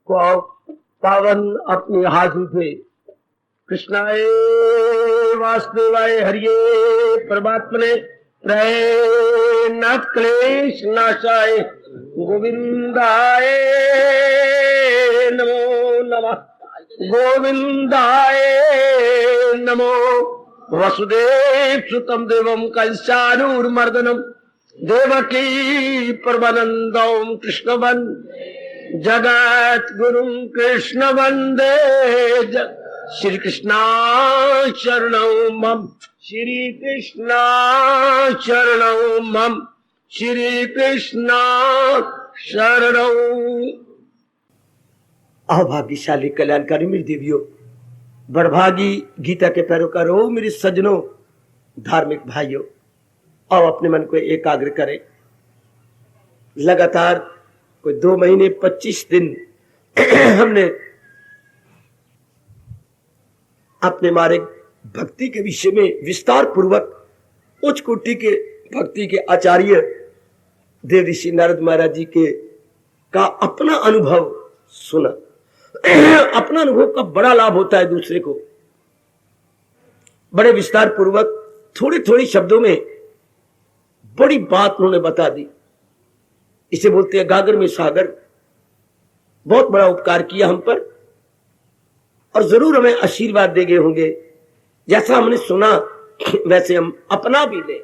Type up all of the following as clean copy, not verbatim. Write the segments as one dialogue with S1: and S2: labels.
S1: को पावन अपने हाथ उठे। कृष्णाय वासुदेवाय हरिये परमात्मने न क्लेश नाशाय गोविंदाय नमो नमः। गोविंदाय नमो। वसुदेव सुतम देवम कंसानूरमर्दनम देवकी परमानंदम कृष्ण वंदे जगत गुरु कृष्ण वंदे श्री कृष्णा शरणं मम। श्री कृष्णा शरणं मम। श्री कृष्णा शरणं। अभाग्यशाली कल्याणकारी मेरी देवियों, बड़भागी गीता के पैरोकारों, मेरे सज्जनों, धार्मिक भाइयों, और अपने मन को एकाग्र करें। लगातार कोई 2 महीने 25 दिन हमने अपने मार्ग भक्ति के विषय में विस्तार पूर्वक उच्च कोटि के भक्ति के आचार्य देव ऋषि नारद महाराज जी के का अपना अनुभव सुना। अपना अनुभव का बड़ा लाभ होता है दूसरे को। बड़े विस्तार पूर्वक थोड़ी थोड़ी शब्दों में बड़ी बात उन्होंने बता दी। इसे बोलते हैं गागर में सागर। बहुत बड़ा उपकार किया हम पर, और जरूर हमें आशीर्वाद दे गए होंगे। जैसा हमने सुना वैसे हम अपना भी लें।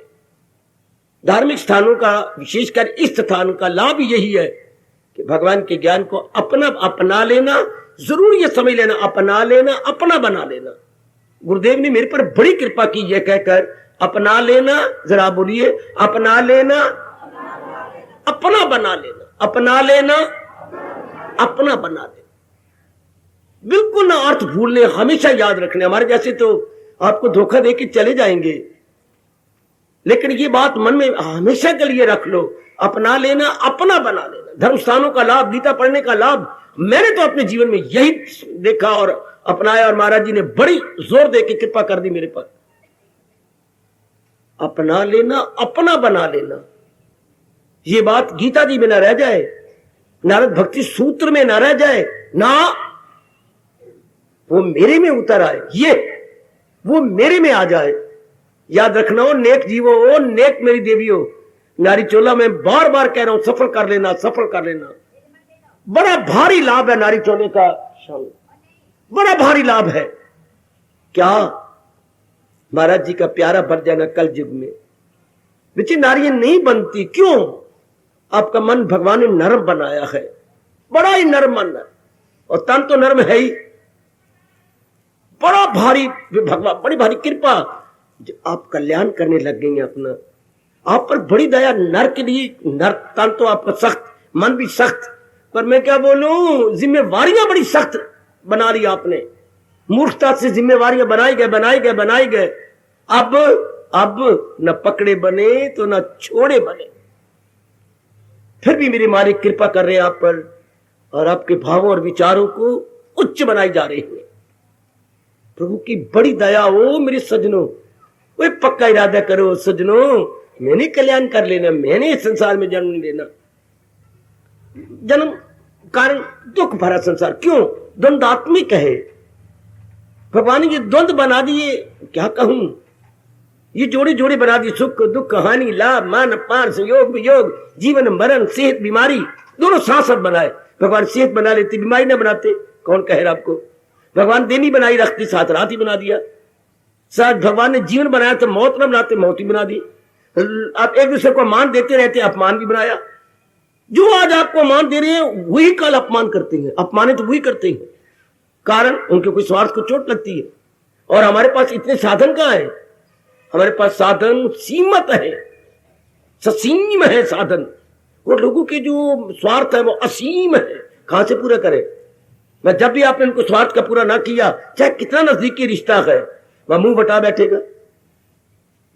S1: धार्मिक स्थानों का, विशेषकर इस स्थान का लाभ यही है कि भगवान के ज्ञान को अपना लेना। जरूर ये समझ लेना, अपना लेना अपना बना लेना। गुरुदेव ने मेरे पर बड़ी कृपा की यह कहकर, अपना लेना, जरा बोलिए, अपना लेना अपना बना लेना। अपना लेना अपना बना लेना। बिल्कुल ना अर्थ भूलने, हमेशा याद रखने। हमारे जैसे तो आपको धोखा दे के चले जाएंगे, लेकिन ये बात मन में हमेशा के लिए रख लो। अपना लेना अपना बना लेना। धर्म स्थानों का लाभ, गीता पढ़ने का लाभ मैंने तो अपने जीवन में यही देखा और अपनाया, और महाराज जी ने बड़ी जोर दे के कृपा कर दी मेरे पर। अपना लेना अपना बना लेना, ये बात गीता जी में ना रह जाए, नारद भक्ति सूत्र में ना रह जाए, ना वो मेरे में उतर आए, ये वो मेरे में आ जाए। याद रखना हो नेक जीवो, ओ नेक मेरी देवियों, नारी चोला में बार बार कह रहा हूं, सफल कर लेना, सफल कर लेना। बड़ा भारी लाभ है नारी चोले का, बड़ा भारी लाभ है। क्या महाराज जी का प्यारा बन जाना कल युग में। बच्चे नारियां नहीं बनती, क्यों? आपका मन भगवान ने नरम बनाया है, बड़ा ही नरम मन है, और तन तो नरम है ही। बड़ा भारी भगवान, बड़ी भारी कृपा जो आप कल्याण करने लग गई हैं अपना। आप पर बड़ी दया। नर के लिए नर तन तो आपका सख्त, मन भी सख्त, पर मैं क्या बोलूं, जिम्मेवारियां बड़ी सख्त बना ली आपने। मूर्खता से जिम्मेवारियां बनाई गए। अब न पकड़े बने तो न छोड़े बने। फिर भी मेरे मालिक कृपा कर रहे हैं आप पर, और आपके भावों और विचारों को उच्च बनाई जा रही है। प्रभु की बड़ी दया हो मेरे सज्जनों। कोई पक्का इरादा करो सज्जनों, मैंने कल्याण कर लेना, मैंने इस संसार में जन्म लेना। जन्म कारण दुख भरा संसार, क्यों? द्वंद्वात्मिक है। भगवान ने ये द्वंद्व बना दिए, क्या कहूं, ये जोड़े जोड़े बना दिए। सुख दुख, हानि लाभ, मान अपमान, संयोग वियोग, जीवन मरण, सेहत बीमारी, दोनों साथ साथ बनाए। भगवान सेहत बना लेते, बीमारी न बनाते, कौन कह रहा आपको? भगवान दिन ही बनाई रखते, साथ रात ही बना दिया। साथ भगवान ने जीवन बनाया तो मौत न बनाते, मौत ही बना दी। आप एक दूसरे को मान देते रहते, अपमान भी बनाया। जो आज आपको मान दे रहे हैं वही कल अपमान करते हैं, अपमानित तो वही करते हैं। कारण उनके कोई स्वार्थ को चोट लगती है। और हमारे पास इतने साधन कहां है? हमारे पास साधन सीमित है, ससीम है साधन। और लोगों के जो स्वार्थ है वो असीम है, कहां से पूरा करे? मैं जब भी आपने उनको स्वार्थ का पूरा ना किया, चाहे कितना नजदीकी रिश्ता है, वह मुंह बटा बैठेगा,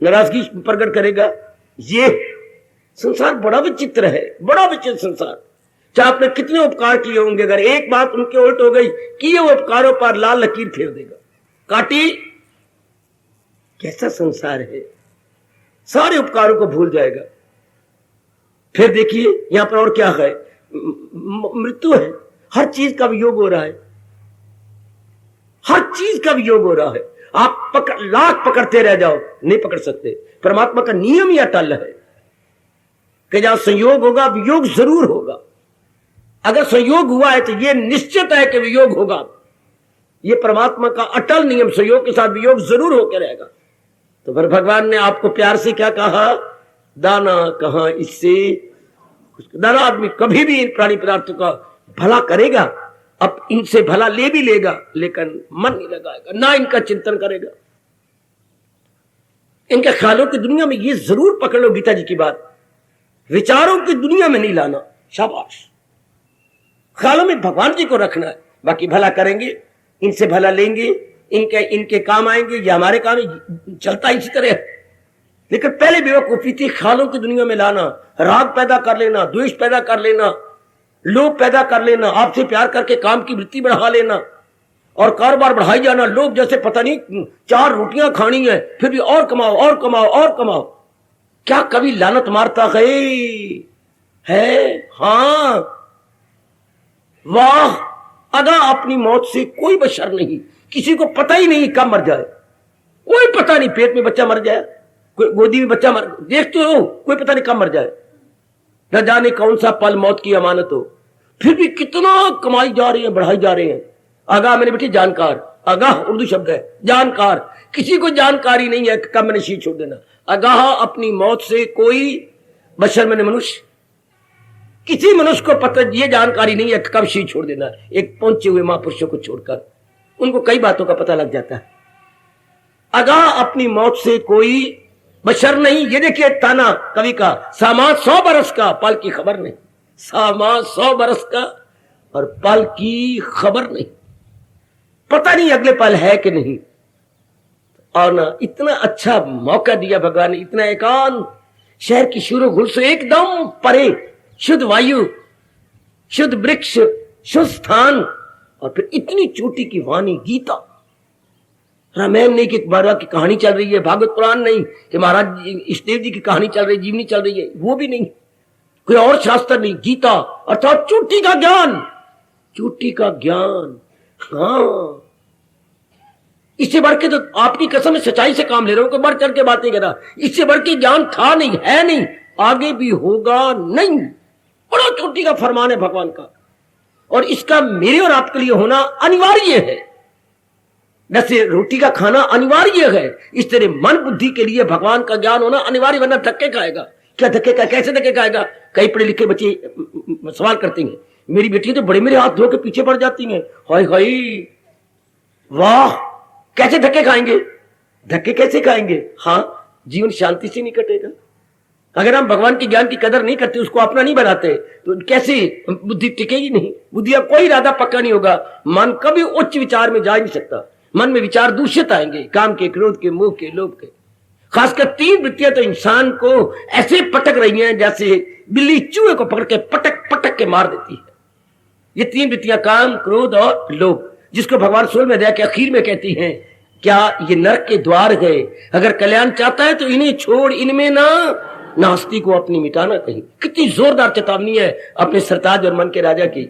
S1: नाराजगी प्रकट करेगा। ये संसार बड़ा विचित्र है, बड़ा विचित्र संसार। चाहे आपने कितने उपकार किए होंगे, अगर एक बात उनके उल्ट हो गई, किए उपकारों पर लाल लकीर फेर देगा, काटी। कैसा संसार है, सारे उपकारों को भूल जाएगा। फिर देखिए यहां पर और क्या है, मृत्यु है। हर चीज का वियोग हो रहा है, हर चीज का वियोग हो रहा है। आप लाख पकड़ते रह जाओ, नहीं पकड़ सकते। परमात्मा का नियम ही अटल है कि जहां संयोग होगा वियोग जरूर होगा। अगर संयोग हुआ है तो यह निश्चित है कि वियोग होगा। यह परमात्मा का अटल नियम, संयोग के साथ वियोग जरूर होकर रहेगा। तो फिर भगवान ने आपको प्यार से क्या कहा, दाना कहां इससे, दाना आदमी कभी भी इन प्राणी पदार्थों का भला करेगा, अब इनसे भला ले भी लेगा लेकिन मन नहीं लगाएगा, ना इनका चिंतन करेगा। इनके ख्यालों की दुनिया में ये जरूर पकड़ लो गीता जी की बात, विचारों की दुनिया में नहीं लाना। शाबाश, ख्यालों में भगवान जी को रखना है। बाकी भला करेंगे, इनसे भला लेंगे, इनके काम आएंगे, ये हमारे काम, चलता इसी तरह। लेकिन पहले बेवकूफी थी ख्यालों की दुनिया में लाना, राग पैदा कर लेना, द्वेष पैदा कर लेना, लोभ पैदा कर लेना, आपसे प्यार करके काम की वृत्ति बढ़ा लेना और कारोबार बढ़ाई जाना। लोग जैसे पता नहीं 4 रोटियां खानी है फिर भी और कमाओ और कमाओ और कमाओ। क्या कभी लानत मारता है? हाँ, वाह, अदा अपनी मौत से कोई बशर नहीं, किसी को पता ही नहीं कब मर जाए, कोई पता नहीं। पेट में बच्चा मर जाए, कोई गोदी में बच्चा मर, देखते हो कोई पता नहीं कब मर जाए, न जाने कौन सा पल मौत की अमानत हो। फिर भी कितना कमाई जा रही है, बढ़ाई जा रहे हैं। आगाह मेरे बेटे जानकार, आगाह उर्दू शब्द है, जानकार। किसी को जानकारी नहीं है कि कब मैंने शीश छोड़ देना। आगाह अपनी मौत से कोई बशर मैंने मनुष्य, किसी मनुष्य को पता ये जानकारी नहीं है कि कब शीश छोड़ देना। एक पहुंचे हुए महापुरुषों को छोड़कर उनको कई बातों का पता लग जाता है। आगाह अपनी मौत से कोई बशर नहीं। ये देखिए ताना कवि का, सामा 100 बरस का पल की खबर नहीं, सामा 100 बरस का और पल की खबर नहीं, पता नहीं अगले पल है कि नहीं। और ना इतना अच्छा मौका दिया भगवान ने, इतना एकांत, शहर की शुरू घुल से एकदम परे, शुद्ध वायु, शुद्ध वृक्ष, शुद्ध स्थान, और फिर इतनी चोटी की वाणी गीता। रामायण नहीं कि महाराज की कहानी चल रही है, भागवत पुराण नहीं कि महाराज इष्टदेव जी की कहानी चल रही, जीवनी चल रही है, वो भी नहीं, कोई और शास्त्र नहीं, गीता अर्थात चोटी का ज्ञान, चोटी का ज्ञान। हाँ, इससे बढ़ के तो आपकी कसम में सच्चाई से काम ले रहा हूं, कोई बढ़ चढ़ के बात नहीं कर रहा। इससे बढ़ के ज्ञान था नहीं, है नहीं, आगे भी होगा नहीं। बड़ा चोटी का फरमान है भगवान का, और इसका मेरे और आपके लिए होना अनिवार्य है। जैसे रोटी का खाना अनिवार्य है, इस तरह मन बुद्धि के लिए भगवान का ज्ञान होना अनिवार्य, वरना धक्के खाएगा। क्या धक्के का, कैसे धक्के खाएगा? कई पढ़े लिखे बच्चे सवाल करते हैं, मेरी बेटी तो बड़े मेरे हाथ धो के पीछे पड़ जाती हैं। हाय हाय, वाह, कैसे धक्के खाएंगे? धक्के कैसे खाएंगे? हाँ, जीवन शांति से नहीं कटेगा। अगर हम भगवान के ज्ञान की कदर नहीं करते, उसको अपना नहीं बनाते, तो कैसे बुद्धि टिकेगी? नहीं, बुद्धि का कोई इरादा पक्का नहीं होगा। मन कभी उच्च विचार में जा नहीं सकता। मन में विचार दूषित आएंगे, काम के, क्रोध के, मोह के, लोभ के। खासकर 3 वृत्तियां तो इंसान को ऐसे पटक रही हैं जैसे बिल्ली चूहे को पकड़ के पटक पटक के मार देती है। ये 3 वृत्तियां, काम, क्रोध और लोभ, जिसको भगवान 16वें अध्याय के आखिर में कहती हैं, क्या ये नरक के द्वार गए? अगर कल्याण चाहता है तो इन्हें छोड़, इनमें ना हस्ती को अपनी मिटाना कहीं। कितनी जोरदार चेतावनी है अपने सरताज और मन के राजा की।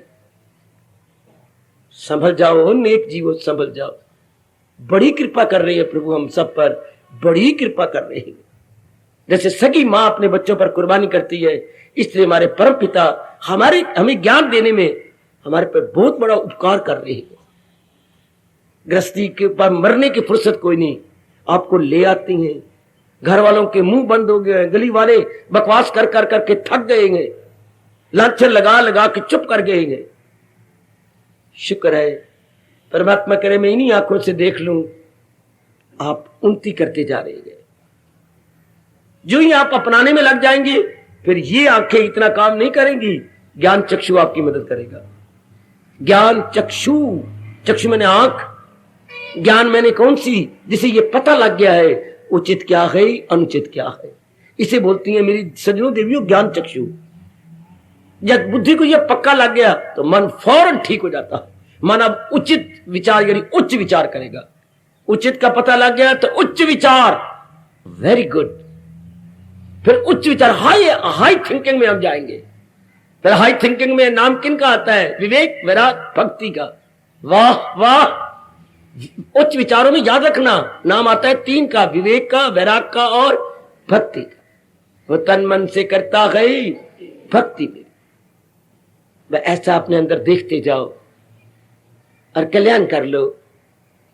S1: संभल जाओ नेक जीवो, संभल जाओ। बड़ी कृपा कर रही है प्रभु हम सब पर, बड़ी कृपा कर रहे हैं। जैसे सगी मां अपने बच्चों पर कुर्बानी करती है, इसलिए हमारे परम पिता हमें ज्ञान देने में हमारे पर बहुत बड़ा उपकार कर रहे हैं। गृहस्थी के ऊपर मरने की फुर्सत कोई नहीं, आपको ले आती हैं। घर वालों के मुंह बंद हो गए, गली वाले बकवास कर कर करके थक गए हैं, लांछन लगा लगा के चुप कर गए हैं। शुक्र है, परमात्मा करे मैं इन्हीं आंखों से देख लूं, आप उन्नति करते जा रहे हैं। जो ही आप अपनाने में लग जाएंगे, फिर ये आंखें इतना काम नहीं करेंगी, ज्ञान चक्षु आपकी मदद करेगा। ज्ञान चक्षु, चक्षु मैंने आंख, ज्ञान मैंने कौन सी, जिसे ये पता लग गया है उचित क्या है, अनुचित क्या है। इसे बोलती है मेरी सज्जनों देवियों ज्ञान चक्षु। जब बुद्धि को यह पक्का लग गया तो मन फौरन ठीक हो जाता है। मन अब उचित विचार यानी उच्च विचार करेगा। उचित का पता लग गया तो उच्च विचार, वेरी गुड। फिर उच्च विचार, हाई थिंकिंग में हम जाएंगे। फिर हाई थिंकिंग में नाम किन का आता है? विवेक, वैराग, भक्ति का। वाह वाह, उच्च विचारों में याद रखना नाम आता है 3 का, विवेक का, वैराग का और भक्ति का। वो तन मन से करता है भक्ति में। वह ऐसा अपने अंदर देखते जाओ और कल्याण कर लो।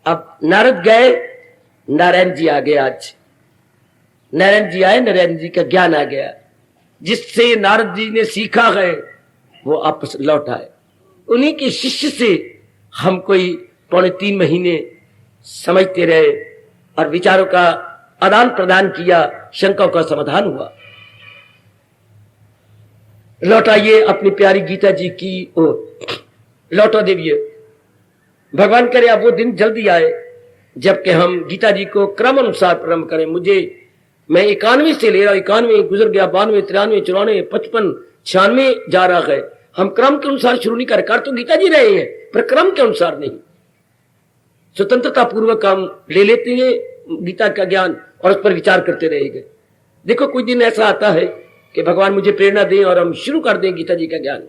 S1: अब नारद गए, नारायण जी आ गए। आज नारायण जी आए, नारायण जी का ज्ञान आ गया। जिससे नारद जी ने सीखा है वो वापस लौट आए। उन्हीं के शिष्य से हम कोई 3.25 महीने समझते रहे और विचारों का आदान प्रदान किया, शंकाओं का समाधान हुआ। लौटाइए अपनी प्यारी गीता जी की ओर, लौटा देविए। भगवान करे अब वो दिन जल्दी आए जबकि हम गीता जी को क्रम अनुसार प्रारंभ करें। मैं 91 से ले रहा हूं, 91 गुजर गया, 92, 93, 94, 55, 96 जा रहा है। हम क्रम के अनुसार शुरू नहीं कर तो गीता जी रहे हैं, पर क्रम के अनुसार नहीं। स्वतंत्रता पूर्वक हम ले लेते हैं गीता का ज्ञान और उस पर विचार करते रहेंगे। देखो कुछ दिन ऐसा आता है कि भगवान मुझे प्रेरणा दें और हम शुरू कर दें गीता जी का ज्ञान।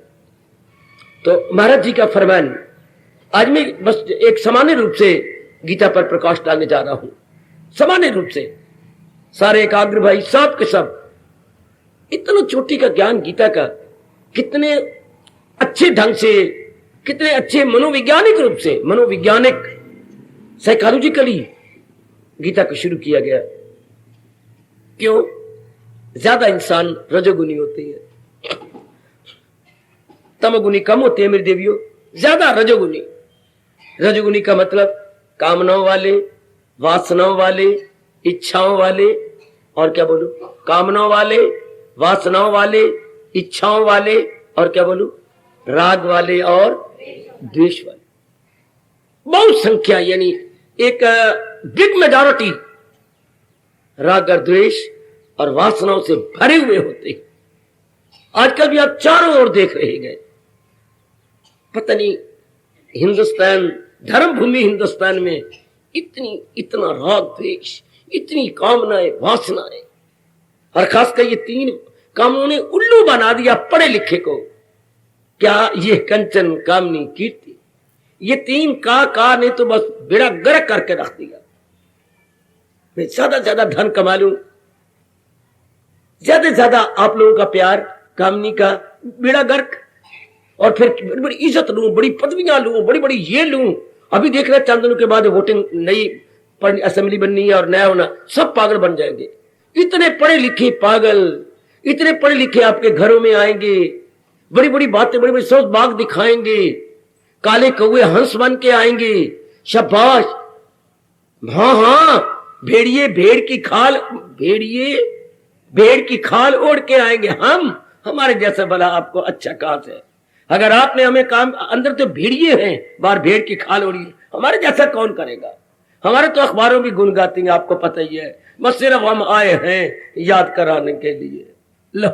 S1: तो महाराज जी का फरमान आज मैं बस एक सामान्य रूप से गीता पर प्रकाश डालने जा रहा हूं। सामान्य रूप से सारे एकाग्र भाई सब के सब इतना चोटी का ज्ञान गीता का, कितने अच्छे ढंग से, कितने अच्छे मनोवैज्ञानिक रूप से, मनोवैज्ञानिक साइकोलॉजिकली गीता को शुरू किया गया। क्यों? ज्यादा इंसान रजोगुनी होते हैं, तमोगुनी कम होते हैं मेरी देवियों, ज्यादा रजोगुनी। रजोगुनी का मतलब कामनाओं वाले, वासनाओं वाले, इच्छाओं वाले, और क्या बोलूं, कामनाओं वाले, वासनाओं वाले, इच्छाओं वाले, और क्या बोलूं, राग वाले और द्वेष वाले। बहुत संख्या, यानी एक बिग मेजॉरिटी राग और द्वेष और वासनाओं से भरे हुए होते हैं। आजकल भी आप चारों ओर देख रहे गए, पता नहीं हिंदुस्तान, धर्म भूमि हिंदुस्तान में इतना राग द्वेष, इतनी कामनाएं, वासनाएं, और खासकर ये 3 कामों ने उल्लू बना दिया पढ़े लिखे को। क्या ये कंचन कामनी कीर्ति, ये 3 का ने तो बस बेड़ा गर्क करके रख दिया। मैं ज्यादा ज्यादा धन कमा लूं, ज्यादा ज्यादा आप लोगों का प्यार, कामनी का बेड़ा गर्क, और फिर बड़ी बड़ी इज्जत लूं, बड़ी पदवियां लूं, बड़ी बड़ी ये लूं। अभी देख रहे 4 दिनों के बाद वोटिंग, नई असेंबली बननी है और नया होना, सब पागल बन जाएंगे। इतने पढ़े लिखे पागल, इतने पढ़े लिखे आपके घरों में आएंगे, बड़ी बड़ी बातें, बड़ी बड़ी सोच बाग दिखाएंगे, काले कौए हंस बन के आएंगे। शाबाश, हाँ हाँ, भेड़िए भेड़ की खाल, भेड़िए भेड़ की खाल ओढ़ के आएंगे। हमारे जैसा भला आपको अच्छा कहां से? अगर आपने हमें काम, अंदर तो भेड़िए हैं, बाहर भेड़ की खाल ओढ़ी, हमारे जैसा कौन करेगा? हमारे तो अखबारों भी गुन गाती हैं, आपको पता ही है। बस सिर्फ हम आए हैं याद कराने के लिए। लो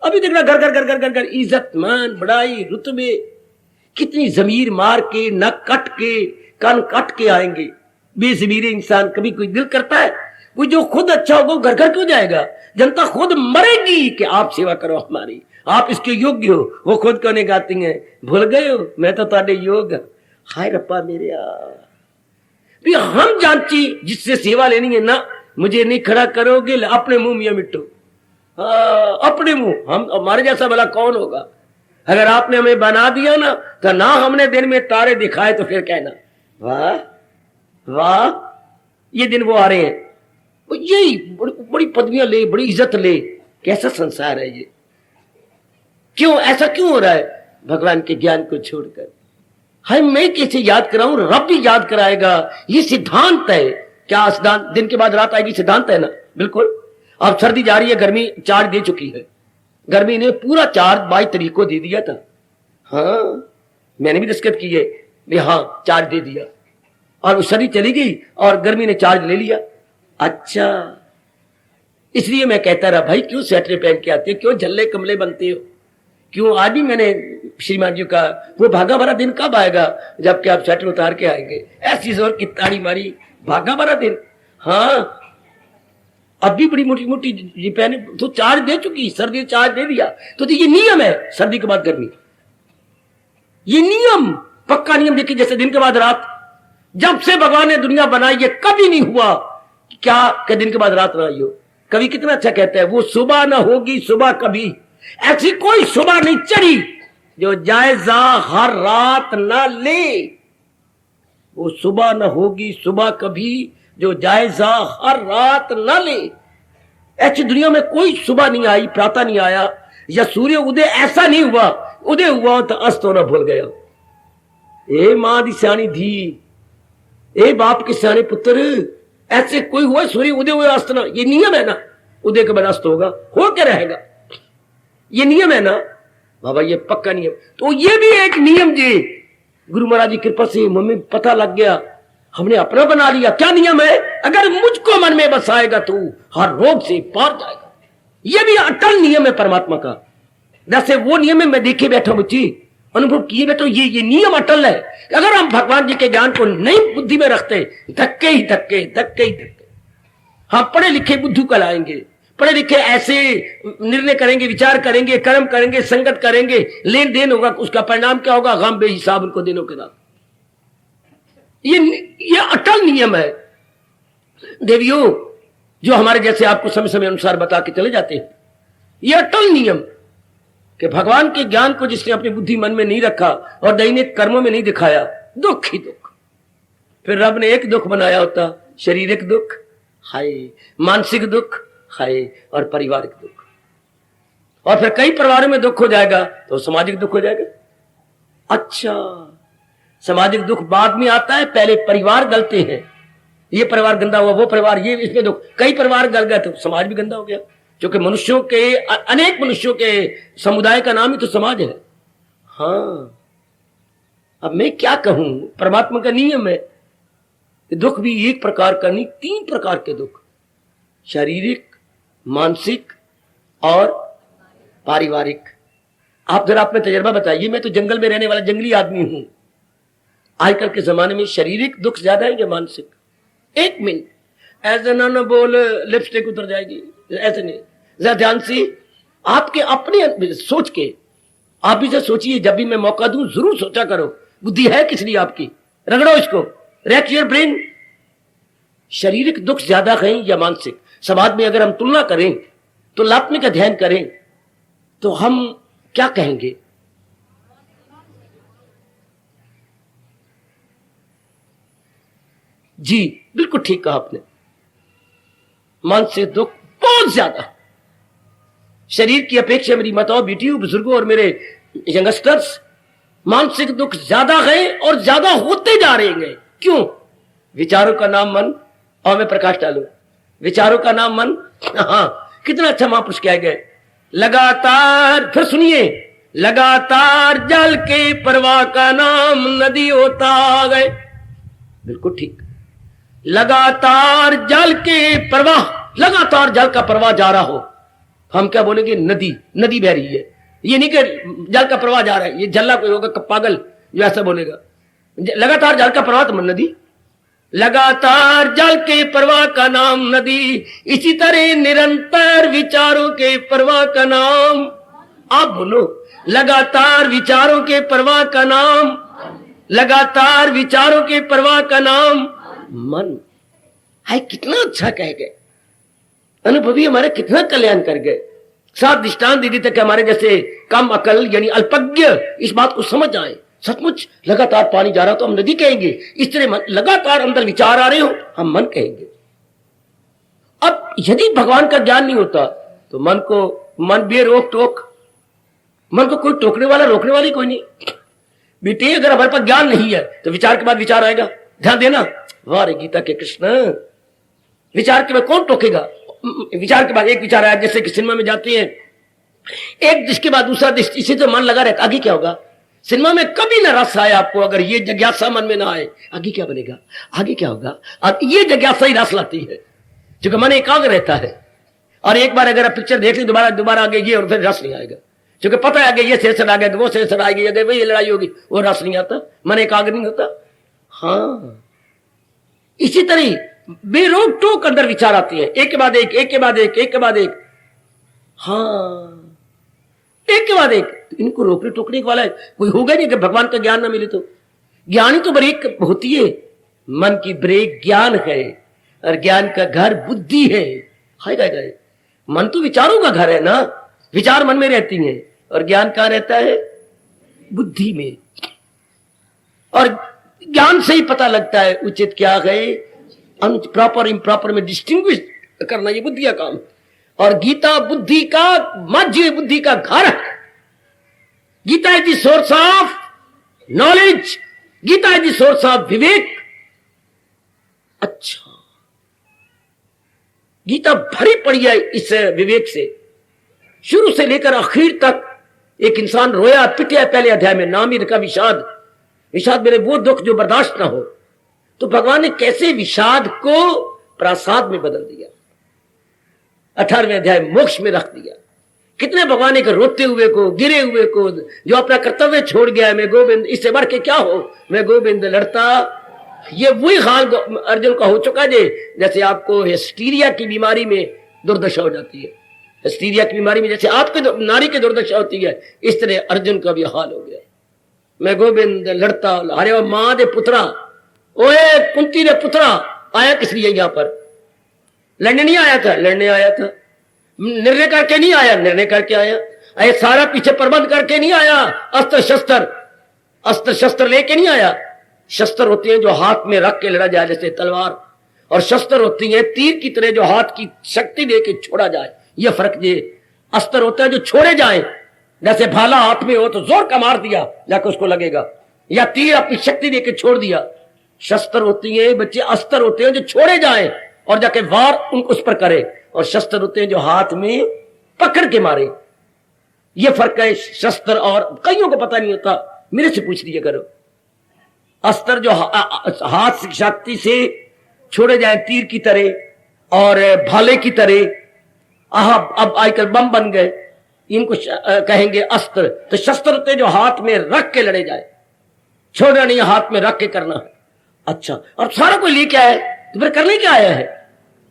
S1: अभी देखना, घर घर घर घर घर घर इज्जत मान, बड़ाई, रुतबे, कितनी जमीर मार के, नक कट के, कान कट के आएंगे बेजमीरे इंसान। कभी कोई दिल करता है वो जो खुद अच्छा होगा घर घर क्यों जाएगा? जनता खुद मरेगी कि आप सेवा करो हमारी, आप इसके योग्य हो। वो खुद कहने गाती हैं, भूल गए हो मैं तो ताड़े योग। हाय रप्पा मेरे भी हम जानती जिससे सेवा लेनी है ना, मुझे नहीं खड़ा करोगे, अपने मुंह मियां मिट्टू, अपने मुंह। हम हमारे जैसा भला कौन होगा? अगर आपने हमें बना दिया ना, तो ना हमने दिन में तारे दिखाए तो फिर कहना वाह वाह, ये दिन वो आ रहे हैं, यही बड़ी पदवियां ले, बड़ी इज्जत ले। कैसा संसार है ये? क्यों ऐसा क्यों हो रहा है? भगवान के ज्ञान को छोड़कर हाय मैं कैसे याद कराऊं? रब भी याद कराएगा। ये सिद्धांत है। क्या सिद्धांत? दिन के बाद रात आएगी, सिद्धांत है ना? बिल्कुल। अब सर्दी जा रही है, गर्मी चार्ज दे चुकी है। गर्मी ने पूरा चार्ज 22 तारीख को दे दिया था। हाँ मैंने भी दस्तखत किए, हाँ चार्ज दे दिया, और सर्दी चली गई और गर्मी ने चार्ज ले लिया। अच्छा, इसलिए मैं कहता रहा भाई क्यों स्वेटर पहन के आते हो, क्यों झल्ले कमले बनते हो, क्यों? आज भी मैंने श्रीमान जी का वो भागा भरा दिन कब आएगा जबकि आप स्वेटर उतार के आएंगे? ऐसी जोर की ताड़ी मारी, भागा भरा दिन। हाँ अभी बड़ी मोटी मोटी जी पहने तो चार्ज दे चुकी, सर्दी चार्ज दे दिया, तो ये नियम है सर्दी के बाद गर्मी, ये नियम पक्का नियम। देखिए जैसे दिन के बाद रात, जब से भगवान ने दुनिया बनाई ये कभी नहीं हुआ क्या कि दिन के बाद रात ना आई हो। कवि कितना अच्छा कहता है, वो सुबह ना होगी सुबह कभी, ऐसी कोई सुबह नहीं चढ़ी जो जायजा हर रात ना ले। वो सुबह न होगी सुबह कभी जो जायजा हर रात न ले। ऐसी दुनिया में कोई सुबह नहीं आई, प्रातः नहीं आया, या सूर्य उदय ऐसा नहीं हुआ, उदय हुआ तो अस्त होना भूल गया। ए मां दी सियाणी धी, ए बाप के सियाणे पुत्र, ऐसे कोई हुआ सूर्य उदय हुआ अस्त ना, ये नियम है ना, उदय के बाद अस्त होगा, हो क्या रहेगा, ये नियम है ना बाबा, ये पक्का नियम। तो ये भी एक नियम जी गुरु महाराज की कृपा से मम्मी पता लग गया, हमने अपना बना लिया। क्या नियम है, अगर मुझको मन में बसाएगा तू हर रोग से पार जाएगा। यह भी अटल नियम है परमात्मा का। जैसे वो नियम है, मैं देखे बैठा बच्ची, अनुभव किए बैठो, ये नियम अटल है। अगर हम भगवान जी के ज्ञान को नहीं बुद्धि में रखते, धक्के ही धक्के धक्के ही धक्के, हम पढ़े लिखे बुद्धू कहलाएंगे, पढ़े लिखे ऐसे निर्णय करेंगे, विचार करेंगे, कर्म करेंगे, संगत करेंगे, लेन देन होगा, उसका परिणाम क्या होगा, गम बेहिसाब उनको दिनों के बाद। ये अटल नियम है देवियों, जो हमारे जैसे आपको समय समय अनुसार बता के चले जाते हैं। ये अटल नियम कि भगवान के ज्ञान को जिसने अपनी बुद्धि मन में नहीं रखा और दैनिक कर्मों में नहीं दिखाया, दुख ही दुख। फिर रब ने एक दुख बनाया होता, शारीरिक दुख हाय, मानसिक दुख हाय, और पारिवारिक दुख। और फिर कई परिवारों में दुख हो जाएगा तो सामाजिक दुख हो जाएगा। अच्छा, सामाजिक दुख बाद में आता है, पहले परिवार गलते हैं, ये परिवार गंदा हुआ, वो परिवार, ये इसमें दुख, कई परिवार गल गए तो समाज भी गंदा हो गया। क्योंकि मनुष्यों के, अनेक मनुष्यों के समुदाय का नाम ही तो समाज है। हाँ, अब मैं क्या कहूं, परमात्मा का नियम है, दुख भी एक प्रकार का नहीं, 3 प्रकार के दुख, शारीरिक, मानसिक और पारिवारिक। आप जरा अपना तजर्बा बताइए, मैं तो जंगल में रहने वाला जंगली आदमी हूं। आजकल के जमाने में शारीरिक दुख ज्यादा है या मानसिक? 1 मिनट ऐसे ना बोल, लिपस्टिक उतर जाएगी, ऐसे नहीं, जरा ध्यान से आपके अपने सोच के आप भी सोचिए। जब भी मैं मौका दूं जरूर सोचा करो, बुद्धि है किस लिए आपकी, रगड़ो इसको, रैक योर ब्रेन। शारीरिक दुख ज्यादा है या मानसिक? समाज में अगर हम तुलना करें, तुलनात्मक अध्ययन करें, तो हम क्या कहेंगे? जी बिल्कुल ठीक कहा आपने, मानसिक दुख बहुत ज्यादा। शरीर की अपेक्षा मेरी माताओं, बेटियों, बुजुर्गों और मेरे यंगस्टर्स, मानसिक दुख ज्यादा है और ज्यादा होते जा रहे हैं। क्यों? विचारों का नाम मन, और मैं प्रकाश डालू, विचारों का नाम मन। हाँ, कितना अच्छा महापुरुष कह गए, लगातार, फिर सुनिए, लगातार जल के प्रवाह का नाम नदी होता गए। बिल्कुल ठीक, लगातार जल के प्रवाह, लगातार जल का प्रवाह जा रहा हो, हम क्या बोलेंगे? नदी, नदी बह रही है। ये नहीं कि जल का प्रवाह जा रहा है, ये जल्ला कोई होगा पागल जो ऐसा बोलेगा। लगातार जल का प्रवाह तो नदी, लगातार जल के प्रवाह का नाम नदी, इसी तरह निरंतर विचारों के प्रवाह का नाम, आप बोलो, लगातार विचारों के प्रवाह का नाम, लगातार विचारों के प्रवाह का नाम मन। हाय, कितना अच्छा कह गए अनुभवी, हमारे कितना कल्याण कर गए। साथ दृष्टांत दीदी तक हमारे जैसे कम अकल यानी अल्पज्ञ इस बात को समझ आए। सचमुच लगातार पानी जा रहा तो हम नदी कहेंगे, इस तरह लगातार अंदर विचार आ रहे हो हम मन कहेंगे। अब यदि भगवान का ज्ञान नहीं होता तो मन को, मन बेरोक टोक, मन को कोई टोकने वाला, रोकने वाली कोई नहीं। बेटे अगर हमारे पास ज्ञान नहीं है तो विचार के बाद विचार आएगा, ध्यान देना। वाह रे गीता के कृष्ण, विचार के बाद कौन टोकेगा? विचार के बाद एक विचार आया, जैसे कि सिनेमा में जाते हैं, एक दृष्टि के बाद दूसरा दृष्टि, इसी तो मन लगा रहता, आगे क्या होगा? सिनेमा में कभी ना रस आए आपको, अगर ये जिज्ञासा मन में ना आए, आगे क्या बनेगा, आगे क्या होगा? ये जिज्ञासा ही रस लाती है, क्योंकि मन एकाग्र रहता है। और एक बार अगर आप पिक्चर देख लें, दोबारा आगे ये, और फिर रस नहीं आएगा, क्योंकि पता है आगे ये सेंसर आ गया, वो सेंसर आएगी, अगर वही लड़ाई होगी, वो रस नहीं आता, मन एकाग्र नहीं होता। हाँ, इसी तरह बेरोक टोक अंदर विचार आती है, एक के बाद एक, एक के बाद एक, एक के बाद एक। हाँ, एक के बाद एक। तो इनको रोकने टोकने वाला है कोई होगा नहीं कि भगवान का ज्ञान ना मिले तो। ज्ञानी तो ब्रेक होती है, मन की ब्रेक ज्ञान है, और ज्ञान का घर बुद्धि है। हाय हाय हाय, मन तो विचारों का घर है ना, विचार मन में रहती हैं, और ज्ञान कहां रहता है? बुद्धि में। और ज्ञान से ही पता लगता है उचित क्या है, प्रॉपर इम्प्रॉपर में डिस्टिंग्विश करना, ये बुद्धि का काम। और गीता बुद्धि का मध्य, बुद्धि का घर है। Gita is the source of knowledge, Gita is the source of विवेक। अच्छा, गीता भरी पड़ी है इस विवेक से, शुरू से लेकर आखिर तक। एक इंसान रोया पिटिया पहले अध्याय में, नाम ही रखा विषाद। विषाद मेरे वो दुख जो बर्दाश्त ना हो। तो भगवान ने कैसे विषाद को प्रसाद में बदल दिया, 18वें अध्याय मोक्ष में रख दिया। कितने भगवान ने रोते हुए को, गिरे हुए को, जो अपना कर्तव्य छोड़ गया, मैं गोविंद, इससे बढ़ के क्या हो, मैं गोविंद लड़ता। ये वही हाल अर्जुन का हो चुका है जैसे आपको हिस्टीरिया की बीमारी में दुर्दशा हो जाती है। हिस्टीरिया की बीमारी में जैसे आपके नारी की दुर्दशा होती है, इस तरह अर्जुन का भी हाल हो गया। मैं गोविंद लड़ता, अरे मां दे पुत्रा, ओए कुंती दे पुत्रा, आया किस लिए यहां पर? लड़ने नहीं आया था, लड़ने आया था। निर्णय करके नहीं आया, निर्णय करके आया। अरे सारा पीछे प्रबंध करके नहीं आया, अस्त्र शस्त्र लेके नहीं आया। शस्त्र होती हैं जो हाथ में रख के लड़ा जाए, जैसे तलवार, और शस्त्र होती हैं तीर की तरह जो हाथ की शक्ति दे के छोड़ा जाए। यह फर्क ये। अस्त्र होता है जो छोड़े जाए, जैसे भाला हाथ में हो तो जोर का मार दिया जाकर उसको लगेगा, या तीर अपनी शक्ति दे के छोड़ दिया। शस्त्र होती है बच्चे, अस्त्र होते हैं जो छोड़े जाए और जाके वार उनको उस पर करे, और शस्त्र होते हैं जो हाथ में पकड़ के मारे। यह फर्क है शस्त्र और। कईयों को पता नहीं होता, मेरे से पूछ लीजिए करो। अस्त्र जो हाथ शक्ति से छोड़े जाए तीर की तरह और भाले की तरह, अब आजकल बम बन गए, इनको कहेंगे अस्त्र। तो शस्त्र होते जो हाथ में रख के लड़े जाए, छोड़ना नहीं, हाथ में रख के करना है। अच्छा, और सारा कोई लेके आया है, तो फिर करने क्या आया है?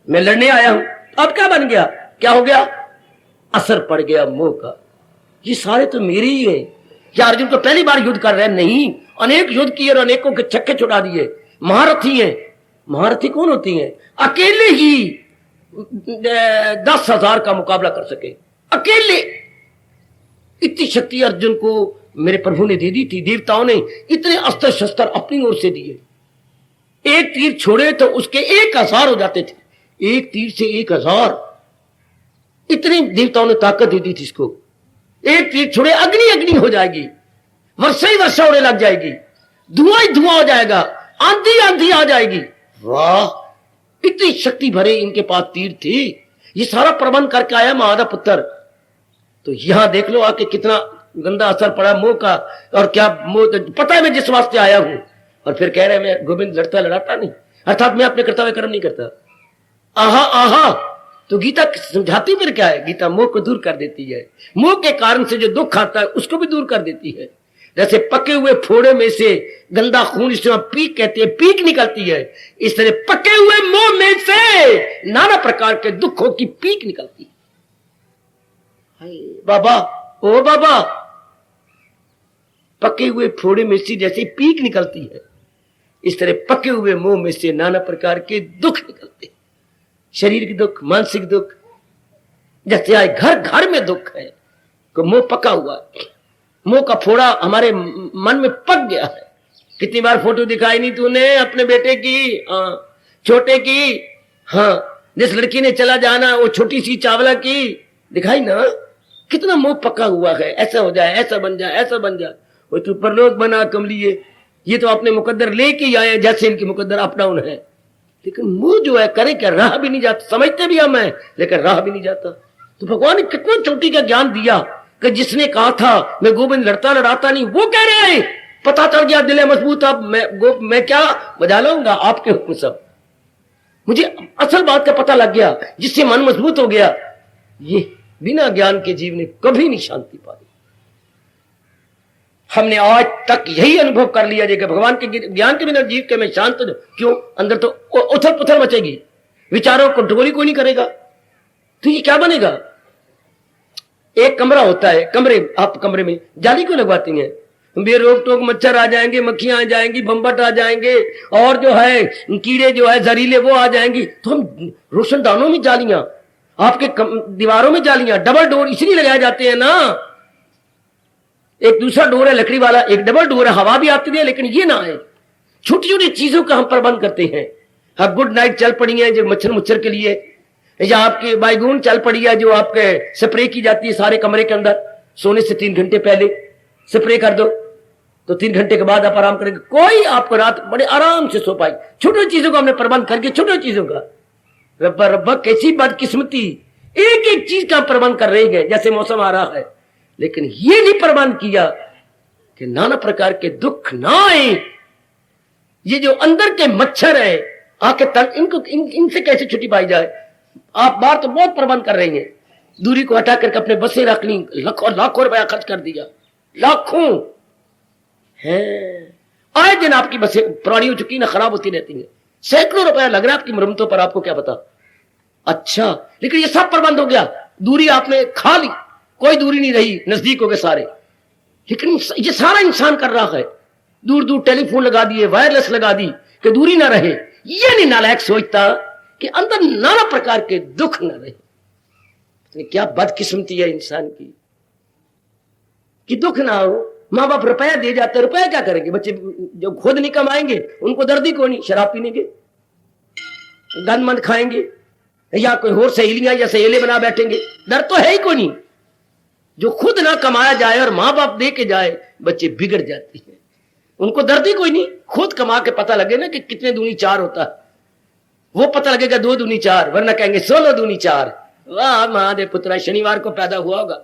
S1: मैं लड़ने आया हूं। अब क्या बन गया, क्या हो गया? असर पड़ गया मोह का। ये सारे तो मेरे ही है। क्या अर्जुन तो पहली बार युद्ध कर रहे हैं? नहीं, अनेक युद्ध किए और अनेकों के छक्के छुड़ा दिए। महारथी हैं। महारथी कौन होती हैं? अकेले ही 10,000 का मुकाबला कर सके, अकेले। इतनी शक्ति अर्जुन को मेरे प्रभु ने दे दी थी। देवताओं ने इतने अस्त्र शस्त्र अपनी ओर से दिए। एक तीर छोड़े तो उसके 1,000 हो जाते थे, एक तीर से 1,000। इतनी देवताओं ने ताकत दे दी थी इसको। एक तीर छोड़े अग्नि अग्नि हो जाएगी, वर्षा ही वर्षा होने लग जाएगी, धुआं ही धुआं हो जाएगा, आंधी आंधी आ जाएगी। वाह, इतनी शक्ति भरे इनके पास तीर थी। ये सारा प्रबंध करके आया महादा पुत्र। तो यहां देख लो आके कितना गंदा असर पड़ा मोह का। और क्या मोह, पता है मैं जिस वास्ते आया हूं, और फिर कह रहे हैं मैं गोविंद लड़ता लड़ाता नहीं, अर्थात मैं अपने कर्तव्य कर्म नहीं करता। आहा आहा, तो गीता समझाती फिर क्या है? गीता मोह को दूर कर देती है। मोह के कारण से जो दुख आता है उसको भी दूर कर देती है। जैसे पके हुए फोड़े में से गंदा खून, इसमें पीक कहते हैं, पीक निकलती है, इस तरह पके हुए मोह में से नाना प्रकार के दुखों की पीक निकलती है। बाबा, ओ बाबा, पके हुए फोड़े में से जैसे पीक निकलती है, इस तरह पके हुए मोह में से नाना प्रकार के दुख निकलते हैं। शरीर के दुख, मानसिक दुख, जैसे आज घर घर में दुख है, तो मोह पका हुआ है। मोह का फोड़ा हमारे मन में पक गया है। कितनी बार फोटो दिखाई नहीं तूने अपने बेटे की, छोटे की, हाँ, जिस लड़की ने चला जाना, वो छोटी सी चावला की, दिखाई ना? कितना मोह पका हुआ है, ऐसा हो जाए, ऐसा बन जाए, ऐसा बन जाए। वो तो परलोक बना कमलिए, ये तो अपने मुकद्दर लेके आए, जैसे इनकी मुकद्दर अप डाउन है। लेकिन मुंह जो है करे क्या, राह भी नहीं जाता। समझते भी हम हैं, लेकिन राह भी नहीं जाता। तो भगवान ने कितना चोटी का ज्ञान दिया कि जिसने कहा था मैं गोविंद लड़ता लड़ाता नहीं, वो कह रहे हैं पता चल गया, दिल है मजबूत, अब मैं क्या बजा लाऊंगा आपके हुक्म सब। मुझे असल बात का पता लग गया, जिससे मन मजबूत हो गया। ये बिना ज्ञान के जीव ने कभी नहीं शांति पाई। हमने आज तक यही अनुभव कर लिया कि भगवान के ज्ञान के बिना जीव के मैं शांत क्यों, अंदर तो उथल पुथल मचेगी, विचारों को कंट्रोल ही कोई नहीं करेगा, तो ये क्या बनेगा। एक कमरा होता है, आप कमरे में जाली क्यों लगवाती हैं, बेरोक टोक मच्छर आ जाएंगे, मक्खियां आ जाएंगी, बम्बट आ जाएंगे, और जो है कीड़े जो है जहरीले वो आ जाएंगी, तो हम रोशनदानों में जालियां, आपके दीवारों में जालियां, डबल डोर इसलिए लगाए जाते हैं ना। एक दूसरा डोर है लकड़ी वाला, एक डबल डोर है, हवा भी आती है लेकिन ये ना है। छोटी छोटी चीजों का हम प्रबंध करते हैं। हाँ, गुड नाइट चल पड़ी है जो मच्छर के लिए, या आपकी बाइगून चल पड़ी है जो आपके स्प्रे की जाती है सारे कमरे के अंदर, सोने से 3 घंटे पहले स्प्रे कर दो तो 3 घंटे के बाद आप आराम करेंगे, कोई आपको रात बड़े आराम से सो पाए। छोटी चीजों का हमने प्रबंध करके, छोटी चीजों का, रब्बा रब्बा कैसी बदकिस्मती, एक एक चीज का प्रबंध कर रही है। जैसे मौसम आ रहा है, लेकिन ये नहीं प्रबंध किया कि नाना प्रकार के दुख ना आए। ये जो अंदर के मच्छर है आके तक, इनको इनसे कैसे छुट्टी पाई जाए। आप बाहर तो बहुत प्रबंध कर रही हैं, दूरी को हटा करके अपने बसें रख ली, लाखों रुपया खर्च कर दिया, लाखों है। आए दिन आपकी बसें पुरानी हो चुकी ना, खराब होती रहती हैं, सैकड़ों रुपया लग रहा है आपकी मरम्मतों पर, आपको क्या पता। अच्छा, लेकिन ये सब प्रबंध हो गया, दूरी आपने खा ली, कोई दूरी नहीं रही, नजदीक हो गए सारे। लेकिन ये सारा इंसान कर रहा है, दूर दूर टेलीफोन लगा दिए, वायरलेस लगा दी कि दूरी ना रहे। ये नहीं नालायक सोचता कि अंदर नाना प्रकार के दुख न रहे। क्या बदकिस्मती है इंसान की कि दुख ना हो। माँ बाप रुपया दे जाते, रुपया क्या करेंगे बच्चे, जो खुद नहीं कमाएंगे उनको दर्द ही को नहीं, शराब पीनेंगे, गंद मंद खाएंगे, या कोई और सहेलियां या सहेले बना बैठेंगे, दर्द तो है ही कोई नहीं। जो खुद ना कमाया जाए और माँ बाप दे के जाए, बच्चे बिगड़ जाते हैं, उनको दर्द ही कोई नहीं। खुद कमा के पता लगे ना कि कितने दूनी 4 होता है, वो पता लगेगा 2 दूनी 4, वरना कहेंगे 16 दूनी 4। वाह महादेव पुत्रा, शनिवार को पैदा हुआ होगा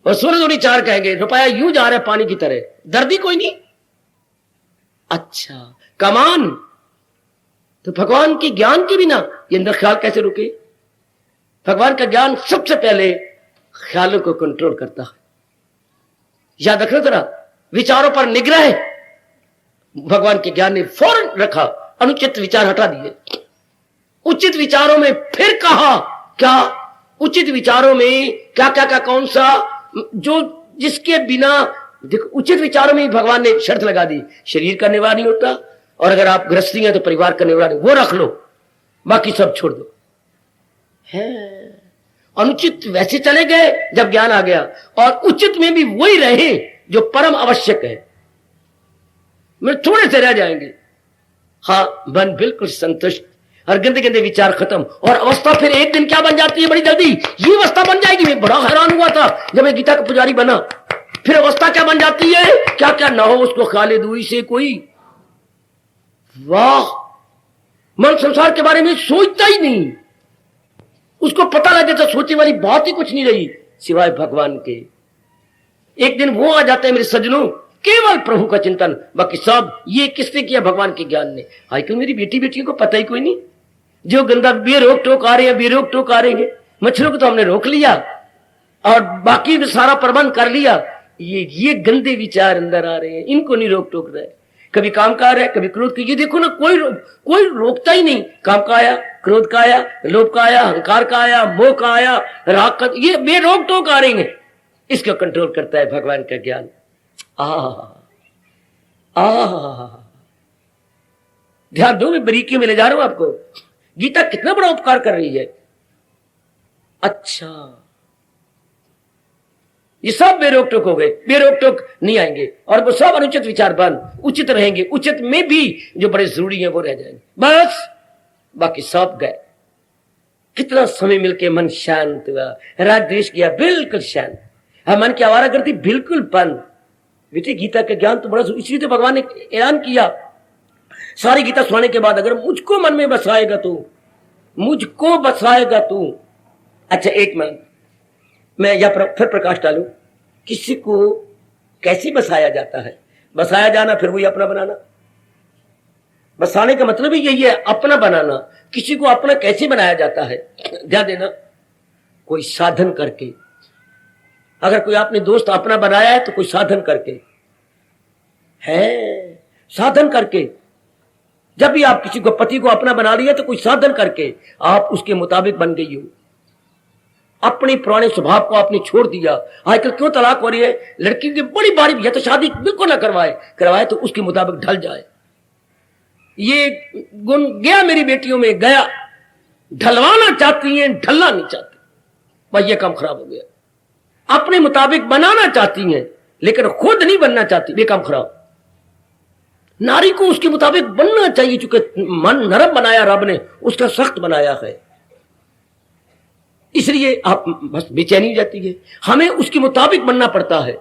S1: और 16 दूनी 4 कहेंगे। रुपया यूं जा रहा है पानी की तरह, दर्द ही कोई नहीं। अच्छा, कमान तो भगवान के ज्ञान के बिना ये अंदर ख्याल कैसे रुके। भगवान का ज्ञान सबसे पहले ख्यालों को कंट्रोल करता है। याद रखना जरा, विचारों पर निग्रह भगवान के ज्ञान ने फौरन रखा, अनुचित विचार हटा दिए। उचित विचारों में फिर कहा क्या, उचित विचारों में क्या क्या क्या, कौन सा, जो जिसके बिना देखो, उचित विचारों में भगवान ने शर्त लगा दी, शरीर का निवारण नहीं होता, और अगर आप गृहस्थी हैं तो परिवार का निवारण वो रख लो, बाकी सब छोड़ दो। है अनुचित वैसे चले गए जब ज्ञान आ गया, और उचित में भी वही रहे जो परम आवश्यक है, मैं थोड़े से रह जाएंगे। हाँ, मन बिल्कुल संतुष्ट, और गंदे गंदे विचार खत्म, और अवस्था फिर एक दिन क्या बन जाती है, बड़ी जल्दी ये अवस्था बन जाएगी। मैं बड़ा हैरान हुआ था जब मैं गीता का पुजारी बना, फिर अवस्था क्या बन जाती है, क्या क्या ना हो उसको खाले दूरी से कोई। वाह, मन संसार के बारे में सोचता ही नहीं, उसको पता लगे तो सोचने वाली बात ही कुछ नहीं रही सिवाय भगवान के। एक दिन वो आ जाते हैं मेरे सज्जनों, केवल प्रभु का चिंतन, बाकी सब ये किसने किया, भगवान के ज्ञान ने। आजकल मेरी बेटियों को पता ही कोई नहीं, जो गंदा बेरोक टोक आ रहे हैं, बेरोक टोक आ रहे हैं। मच्छरों को तो हमने रोक लिया और बाकी भी सारा प्रबंध कर लिया, ये गंदे विचार अंदर आ रहे हैं, इनको नहीं रोक टोक रहे। कभी काम का आ रहा है, कभी क्रोध की। ये देखो ना, कोई रोकता ही नहीं। काम का आया, क्रोध का आया, लोभ का आया, अहंकार का आया, मोह का आया, राग का, ये बेरोक टोक आ रहे हैं। इसको कंट्रोल करता है भगवान का ज्ञान। ध्यान दो, मैं बारीकी में ले जा रहा हूं आपको। गीता कितना बड़ा उपकार कर रही है। अच्छा, ये सब बेरोक टोक हो गए, बेरोक टोक नहीं आएंगे, और वो सब अनुचित विचार बंद, उचित रहेंगे। उचित में भी जो बड़े जरूरी है वो रह जाएंगे, बस बाकी सब गए। कितना समय मिलके मन शांत हुआ, राग द्वेष किया बिल्कुल शांत, मन की आवारागर्दी बिल्कुल बंद। बेटे, गीता का ज्ञान तो बड़ा, इसलिए तो भगवान ने ऐलान किया सारी गीता सुनाने के बाद, अगर मुझको मन में बसाएगा तू, मुझको बसाएगा तू। अच्छा, एक मिनट मैं यहां पर फिर प्रकाश डालूं, किसी को कैसे बसाया जाता है। बसाया जाना फिर वही अपना बनाना। बसाने का मतलब ही यही है, अपना बनाना। किसी को अपना कैसे बनाया जाता है, ध्यान देना। कोई साधन करके, अगर कोई आपने दोस्त अपना बनाया है तो कोई साधन करके है, साधन करके। जब भी आप किसी को पति को अपना बना लिया तो कोई साधन करके आप उसके मुताबिक बन गई हो। अपने पुराने स्वभाव को आपने छोड़ दिया। आजकल क्यों तलाक हो रही है? लड़की की बड़ी बारी भी है तो शादी बिल्कुल ना करवाए तो उसके मुताबिक ढल जाए। ये गुण गया मेरी बेटियों में, गया। ढलवाना चाहती हैं, ढलना नहीं चाहती। भाई ये काम खराब हो गया। अपने मुताबिक बनाना चाहती हैं लेकिन खुद नहीं बनना चाहती, ये काम खराब। नारी को उसके मुताबिक बनना चाहिए, क्योंकि मन नरम बनाया रब ने, उसका सख्त बनाया है। इसलिए आप बस बेचैनी हो जाती है। हमें उसके मुताबिक बनना पड़ता है।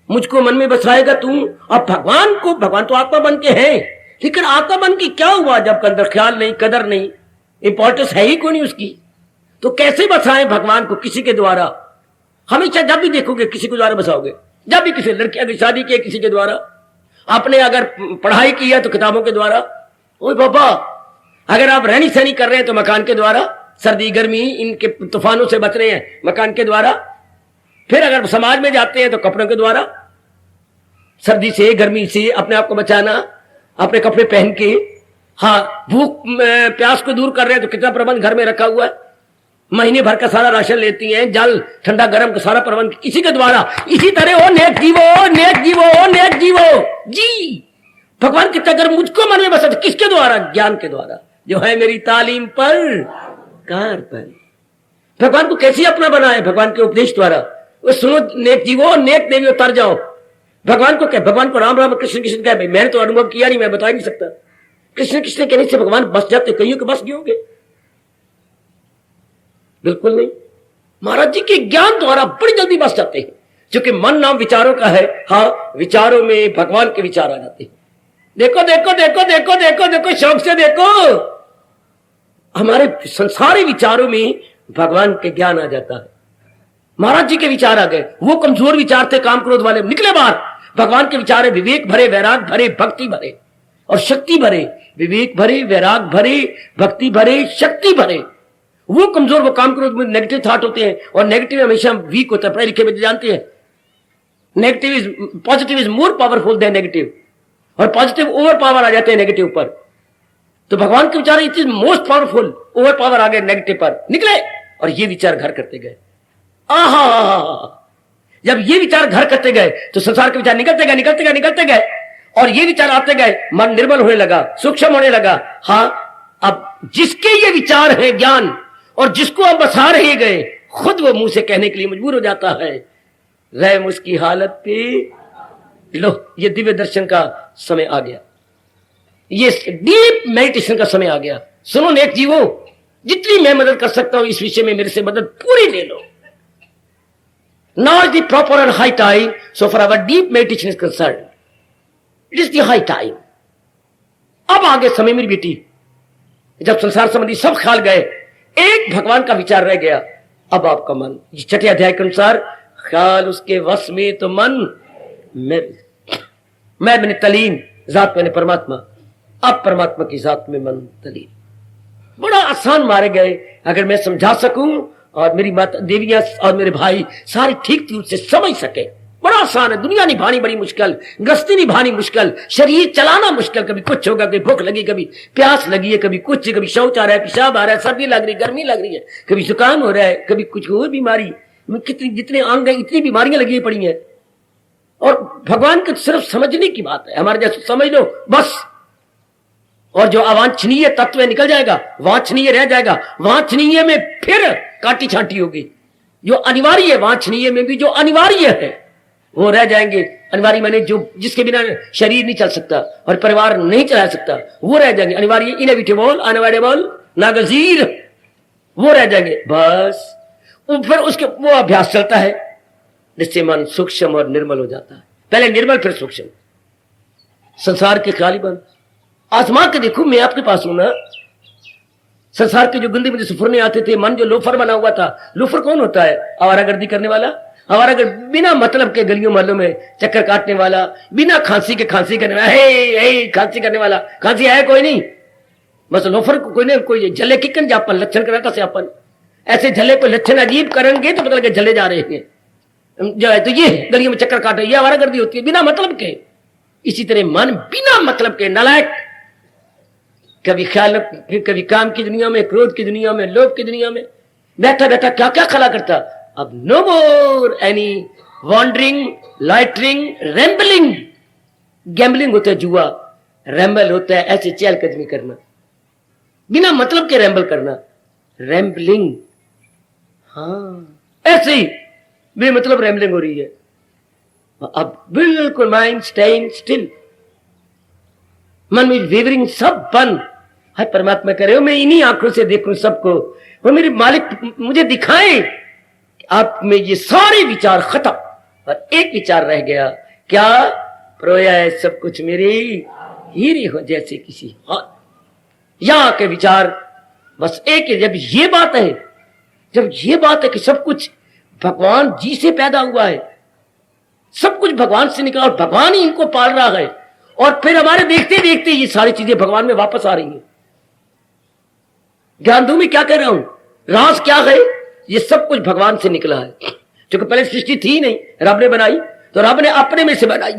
S1: मुझको मन में बसाएगा तू। अब भगवान तो आत्मा बन के है, लेकिन आत्मा बन के क्या हुआ जब अंदर ख्याल नहीं, कदर नहीं, इंपॉर्टेंस है ही कोई नहीं उसकी। तो कैसे बसाएं भगवान को? किसी के द्वारा। हमेशा जब भी देखोगे किसी के द्वारा बसाओगे। जब भी किसी लड़की अगर शादी की किसी के द्वारा, आपने अगर पढ़ाई की है तो किताबों के द्वारा। ओए बाबा, अगर आप रहनी सहनी कर रहे हैं तो मकान के द्वारा, सर्दी गर्मी इनके तूफानों से बच रहे हैं मकान के द्वारा। फिर अगर समाज में जाते हैं तो कपड़ों के द्वारा, सर्दी से गर्मी से अपने आप को बचाना, अपने कपड़े पहन के। हाँ, भूख प्यास को दूर कर रहे हैं तो कितना प्रबंध घर में रखा हुआ है। महीने भर का सारा राशन लेती हैं, जल ठंडा गर्म का सारा प्रबंध किसी के द्वारा। इसी तरह हो नेक जीवो, नेक जीवो, नेक जीवो जी। भगवान कितना गर्म मुझको मन में बसा, किसके द्वारा? ज्ञान के द्वारा, जो है मेरी तालीम पर कार पर। भगवान को कैसे अपना बनाए? भगवान के उपदेश द्वारा। वो सुनो, नेक जीवो, नेक देवियो, तर जाओ। भगवान को क्या? भगवान को राम राम कृष्ण कृष्ण क्या? मैंने तो अनुभव किया नहीं, मैं बता नहीं सकता। कृष्ण कृष्ण कहने से भगवान बस जाते? कईयों के बस नहीं होंगे, बिल्कुल नहीं। महाराज जी के ज्ञान द्वारा बड़ी जल्दी बस जाते हैं, क्योंकि मन नाम विचारों का है। हाँ, विचारों में भगवान के विचार आ जाते हैं। देखो देखो देखो देखो देखो देखो, शौक से देखो। हमारे संसारी विचारों में भगवान के ज्ञान आ जाता है। महाराज जी के विचार आ गए। वो कमजोर विचार थे, काम क्रोध वाले, निकले बाहर। भगवान के विचार है विवेक भरे, वैराग भरे, भक्ति भरे और शक्ति भरे। विवेक भरे, वैराग भरे, भक्ति भरे, शक्ति भरे। वो कमजोर, वो काम क्रोध में नेगेटिव थॉट होते हैं, और नेगेटिव हमेशा वीक होता है। पढ़े लिखे बच्चे जानते हैं, positive is more powerful than negative, और पॉजिटिव ओवर पावर आ जाते हैं नेगेटिव पर। तो भगवान के विचार it is most powerful, over power आ गए नेगेटिव पर, निकले और ये विचार घर करते गए। आहा, जब ये विचार घर करते गए तो संसार के विचार निकलते गए, निकलते गए, निकलते गए, और ये विचार आते गए। मन निर्मल होने लगा, सूक्ष्म होने लगा। हाँ, अब जिसके ये विचार है ज्ञान, और जिसको अब बसा रहे गए, खुद वो मुंह से कहने के लिए मजबूर हो जाता है, रहम उसकी हालत पे। लो, ये दिव्य दर्शन का समय आ गया, ये डीप मेडिटेशन का समय आ गया। सुनो नेक जीवो, जितनी मैं मदद कर सकता हूं इस विषय में मेरे से मदद पूरी ले लो। Now is the proper and high time, so for our deep meditation is concerned, it is the high time. अब आगे समय मेरी बेटी, जब संसार संबंधी सब ख्याल गए, एक भगवान का विचार रह गया। अब आपका मन छठे अध्याय के अनुसार, ख्याल उसके वश में तो मन मैंने तलीन, जात मैंने परमात्मा, अब परमात्मा की जात में मन तलीन। बड़ा आसान मारे गए। अगर मैं समझा सकूं और मेरी माता देवियां और मेरे भाई सारे ठीक रूप से समझ सके, बड़ा आसान है। दुनिया निभानी बड़ी मुश्किल, गृहस्थी निभानी मुश्किल, शरीर चलाना मुश्किल। कभी कुछ होगा, कभी भूख लगी, कभी प्यास लगी है, कभी कुछ, कभी शौच आ रहा है, पेशाब आ रहा है, सर्दी लग रही, गर्मी लग रही है, कभी जुकाम हो रहा है, कभी कुछ और बीमारी। कितनी जितने अंग हैं इतनी बीमारियां लगी पड़ी हैं। और भगवान को सिर्फ समझने की बात है। हमारे जैसे समझ लो बस, और जो अवांछनीय तत्व है निकल जाएगा, वांछनीय रह जाएगा। वांछनीय में फिर काटी छांटी होगी। जो अनिवार्य है, वांछनीय में भी जो अनिवार्य है वो रह जाएंगे। अनिवार्य माने जो जिसके बिना शरीर नहीं चल सकता और परिवार नहीं चला सकता, वो रह जाएंगे। अनिवार्य, इनएविटेबल, अनअवॉइडेबल, नागजीर, वो रह जाएंगे बस। फिर उसके वो अभ्यास चलता है, जिससे मन सूक्ष्म और निर्मल हो जाता है। पहले निर्मल फिर सूक्ष्म। संसार के ख्याली बंद। आजमा के देखो, मैं आपके पास हूं ना। संसार के जो गंदे मुझे सुफरने आते थे, मन जो लोफर बना हुआ था। लोफर कौन होता है? आवारागर्दी करने वाला, आवारागर्दी, बिना मतलब के गलियों मोहल्लों में चक्कर काटने वाला, बिना खांसी के खांसी करने वाला, हे खांसी करने वाला। खांसी है कोई नहीं, बस लोफर को कोई नहीं, कोई झल्ले किकन जापन लक्षण कराता से अपन। ऐसे झल्ले को लक्षण अजीब करेंगे तो पता लगे झल्ले जा रहे हैं। जो है तो ये गलियों में चक्कर काटे, ये आवारागर्दी होती है बिना मतलब के। इसी तरह मन बिना मतलब के नालायक, कभी ख्याल, कभी काम की दुनिया में, क्रोध की दुनिया में, लोभ की दुनिया में बैठा बैठा क्या क्या खला करता। अब no more any wandering, loitering, rambling. Gambling होता है जुआ, रैम्बल होता है ऐसे चहलकदमी करना, बिना मतलब के रैम्बल करना, रैम्बलिंग। हाँ, ऐसे ही बेमतलब रैम्बलिंग हो रही है। अब बिल्कुल माइंड स्टेइंग स्टिल, मन में वेवरिंग सब बंद। है परमात्मा कह रहे हो मैं इन्हीं आंखों से देखूं सबको, वो मेरे मालिक मुझे दिखाएं आप में ये सारे विचार खत्म, और एक विचार रह गया, क्या? प्रोया है सब कुछ मेरे हीरे हो जैसे किसी हाथ। यहां के विचार बस एक है। जब ये बात है, जब ये बात है कि सब कुछ भगवान जी से पैदा हुआ है, सब कुछ भगवान से निकला और भगवान ही इनको पाल रहा है, और फिर हमारे देखते देखते ये सारी चीजें भगवान में वापस आ रही हैं। ज्ञान दूं मैं क्या कह रहा हूं, राज क्या है? ये सब कुछ भगवान से निकला है। क्योंकि पहले सृष्टि थी नहीं, रब ने बनाई, तो रब ने अपने में से बनाई।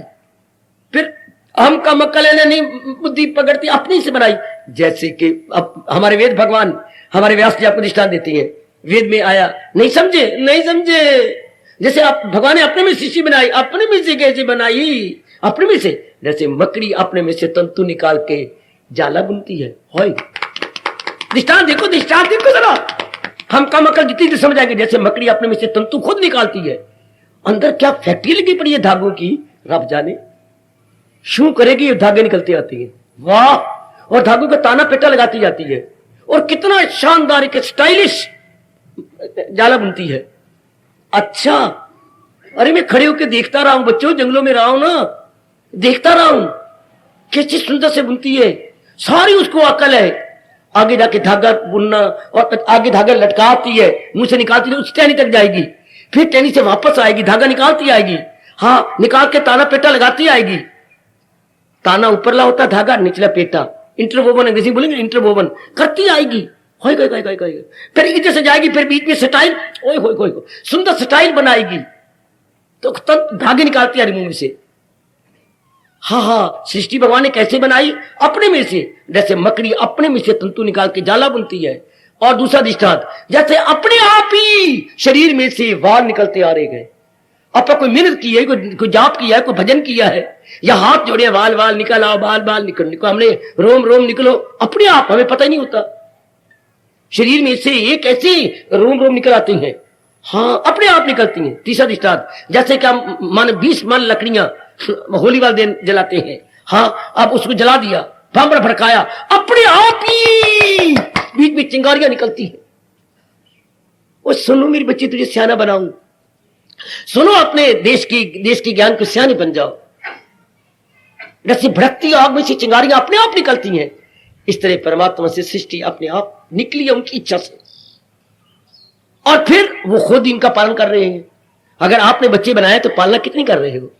S1: फिर हम का मक्का लेने नहीं बुद्धि पकड़ती, अपनी से बनाई। जैसे कि अब हमारे वेद भगवान, हमारे व्यास जी आपको दृष्टांत देती है, वेद में आया, नहीं समझे, नहीं समझे। जैसे आप भगवान ने अपने में सृष्टि बनाई, अपने में से कैसे बनाई? अपने में से, जैसे मकड़ी अपने में से तंतु निकाल के जाला बुनती है। दृष्टांत देखो, दृष्टांत देखो जरा, हम कम अकल जितनी देर समझ आएंगे। जैसे मकड़ी अपने में से तंतु खुद निकालती है, अंदर क्या फैक्ट्री लगी पड़ी है धागों की, रब जाने शू करेगी, धागे निकलती आती है, वाह। और धागों का ताना पेटा लगाती जाती है, और कितना शानदार एक स्टाइलिश जाला बुनती है। अच्छा, अरे मैं खड़े होकर देखता रहा हूं बच्चों, जंगलों में रहा हूं ना, देखता रहा हूं कैसी सुंदर से बुनती है, सारी उसको अकल है। आगे जाके धागा बुनना, और आगे धागा लटकाती है, मुंह से निकालती है, उस टहनी तक जाएगी, फिर टहनी से वापस आएगी, धागा निकालती आएगी, हाँ निकाल के ताना पेटा लगाती आएगी। ताना ऊपरला होता, धागा निचला पेटा, इंटरवोवन अंग्रेजी बोलेंगे, इंटरवोवन करती आएगी। फिर इधर से जाएगी, फिर बीच में स्टाइल, ओए होए होए सुंदर स्टाइल बनाएगी, तो तब धागे निकालती आ रही मुंह से। हाँ हाँ, सृष्टि भगवान ने कैसे बनाई? अपने में से। जैसे मकड़ी अपने में से तंतु निकाल के जाला बुनती है। और दूसरा दृष्टांत, जैसे अपने आप ही शरीर में से वाल निकलते आ रहे गए। अब कोई मेहनत की है, कोई जाप किया है, कोई भजन किया है, या हाथ जोड़े वाल वाल निकल आओ, बाल बाल निकल, हमने रोम रोम निकलो, अपने आप, हमें पता ही नहीं होता। शरीर में से एक ऐसे रोम रोम निकल आते हैं, हाँ अपने आप निकलती हैं। तीसरा दृष्टांत, जैसे कि मन 20 मन लकड़ियां होली वाले दिन जलाते हैं, हाँ अब उसको जला दिया, बम भड़काया, अपने आप ही बीच में चिंगारियां निकलती हैं। और सुनो मेरी बच्ची, तुझे सियाना बनाऊं, सुनो अपने देश की ज्ञान को सियानी बन जाओ। जैसे भड़कती आग में से चिंगारियां अपने आप निकलती हैं, इस तरह परमात्मा से सृष्टि अपने आप निकली है उनकी इच्छा से, और फिर वो खुद इनका पालन कर रहे हैं। अगर आपने बच्चे बनाए तो पालना कितनी कर रहे हो?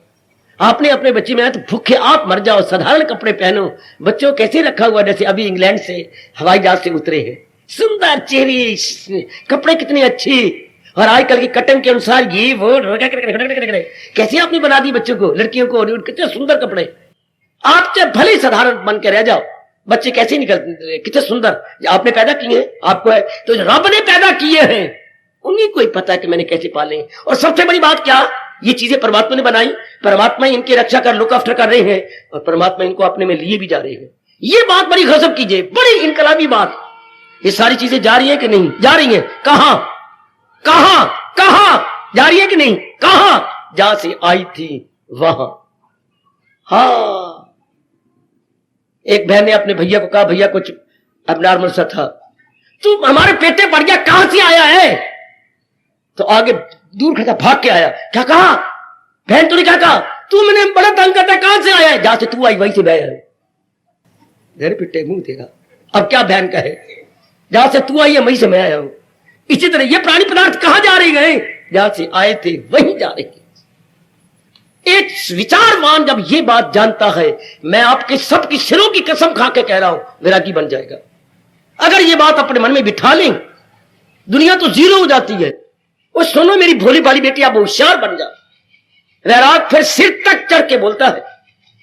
S1: आपने अपने बच्चे बनाए तो भूखे आप मर जाओ, साधारण कपड़े पहनो। बच्चों कैसे रखा हुआ, जैसे अभी इंग्लैंड से हवाई जहाज से उतरे हैं, सुंदर चेहरे, कपड़े कितने अच्छे, और आजकल की कटन के अनुसार ये वो कैसे आपने बना दी बच्चों को, लड़कियों को, कितने सुंदर कपड़े। आप चाहे भले साधारण बन के रह जाओ, बच्चे कैसे निकलते, कितने सुंदर आपने पैदा किए हैं। आपको है तो रब ने पैदा किए हैं, उन्हीं को ही पता है कि मैंने कैसे पाले। और सबसे बड़ी बात क्या, ये चीजें परमात्मा ने बनाई, परमात्मा इनकी रक्षा कर, लुक आफ्टर कर रहे हैं, और परमात्मा इनको अपने में लिए भी जा रहे हैं। ये बात बड़ी गजब कीजिए, बड़ी इनकलाबी बात। ये सारी चीजें जा रही है कि नहीं जा रही है? कहां कहां कहां जा रही है कि नहीं? कहां? जहां से आई थी वहां। हाँ, एक बहन ने अपने भैया को कहा, भैया कुछ अबनॉर्मल सा था, तू हमारे पेटे पड़ गया, कहां से आया है? तो आगे दूर खड़ा भाग के आया, क्या कहा? बहन तो ने क्या कहा, तू मैंने बड़ा तंग करता, कहां से आया है? जहां से तू आई वहीं से मैं आया। मेरे पिट्टे मुंह देगा, अब क्या बहन कहे, जहां से तू आई है वहीं से मैं आया हूं। इसी तरह ये प्राणी पदार्थ कहां जा रहे गए? जहां से आए थे वहीं जा रहे हैं। एक विचारवान जब ये बात जानता है, मैं आपके सबकी सिरों की कसम खा के कह रहा हूं, वैरागी बन जाएगा। अगर ये बात अपने मन में बिठा लें, दुनिया तो जीरो हो जाती है। वो सुनो मेरी भोली भाली बेटी, आप होशियार बन जा। वैराग फिर सिर तक चढ़ के बोलता है,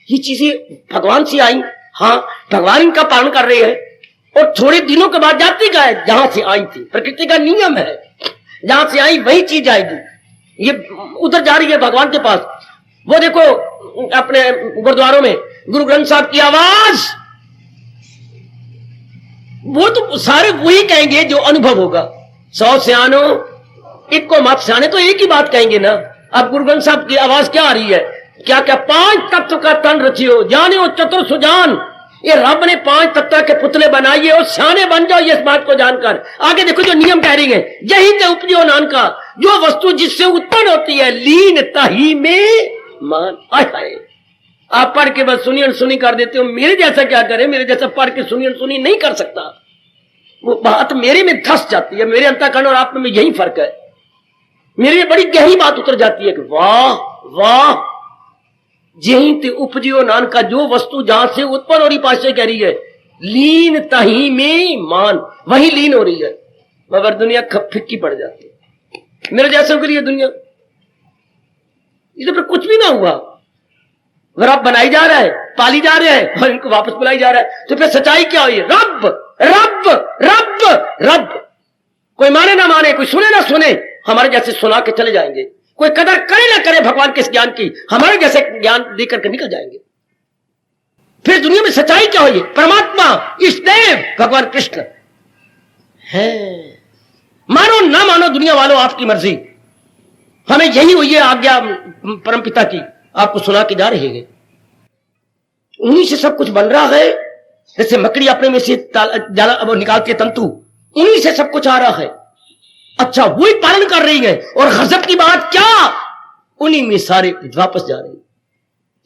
S1: ये चीजें भगवान से आई, हाँ भगवान इनका पालन कर रहे हैं, और थोड़े दिनों के बाद जाती का है जहां से आई थी। प्रकृति का नियम है, जहां से आई वही चीज आएगी। ये उधर जा रही है भगवान के पास। वो देखो अपने गुरुद्वारों में गुरु ग्रंथ साहब की आवाज, वो तो सारे वही कहेंगे जो अनुभव होगा। 100 सियानो इक्को मत सियाने, तो एक ही बात कहेंगे ना। अब गुरु ग्रंथ साहब की आवाज क्या आ रही है, क्या क्या 5 तत्व का तन रचियो जाने हो चतुर सुजान। ये रब ने 5 तत्व के पुतले बनाइए और सियाने बन जाओ ये इस बात को जानकर। आगे देखो जो नियम कह रही है, यही ते उपजो नानका, जो वस्तु जिससे उत्पन्न होती है लीन तही में मान। आए आप पढ़ के बस सुनी और सुनी कर देते हो, मेरे जैसा क्या करे, मेरे जैसा पढ़ के सुनी और सुनी नहीं कर सकता। वो बात मेरे में धस जाती है, मेरे अंतःकरण और आप में यही फर्क है। मेरे में बड़ी गहरी बात उतर जाती है कि वाह वाह, यही ते उपजियो नानका, जो वस्तु जहां से उत्पन्न हो रही, पाशे कह रही है लीन तही में मान, वही लीन हो रही है, मगर दुनिया फिक्की पड़ जाती है। मेरे जैसों के लिए दुनिया इसमें कुछ भी ना हुआ, अगर आप बनाई जा रहा है, पाली जा रहे हैं और इनको वापस बुलाई जा रहा है, तो फिर सच्चाई क्या हुई? रब रब रब रब। कोई माने ना माने, कोई सुने ना सुने, हमारे जैसे सुना के चले जाएंगे। कोई कदर करे ना करे भगवान के इस ज्ञान की, हमारे जैसे ज्ञान देकर के निकल जाएंगे। फिर दुनिया में सच्चाई क्या हुई? परमात्मा इष्टदेव भगवान कृष्ण है। मानो ना मानो दुनिया वालों, आपकी मर्जी। हमें यही हुई है आज्ञा परमपिता की, आपको सुना के जा रहे हैं। उन्हीं से सब कुछ बन रहा है। जैसे मकड़ी अपने में से जाला निकालती है तंतु, उन्हीं से सब कुछ आ रहा है। अच्छा, वही पालन कर रही है, और गजब की बात क्या, उन्हीं में सारे वापस जा रहे हैं।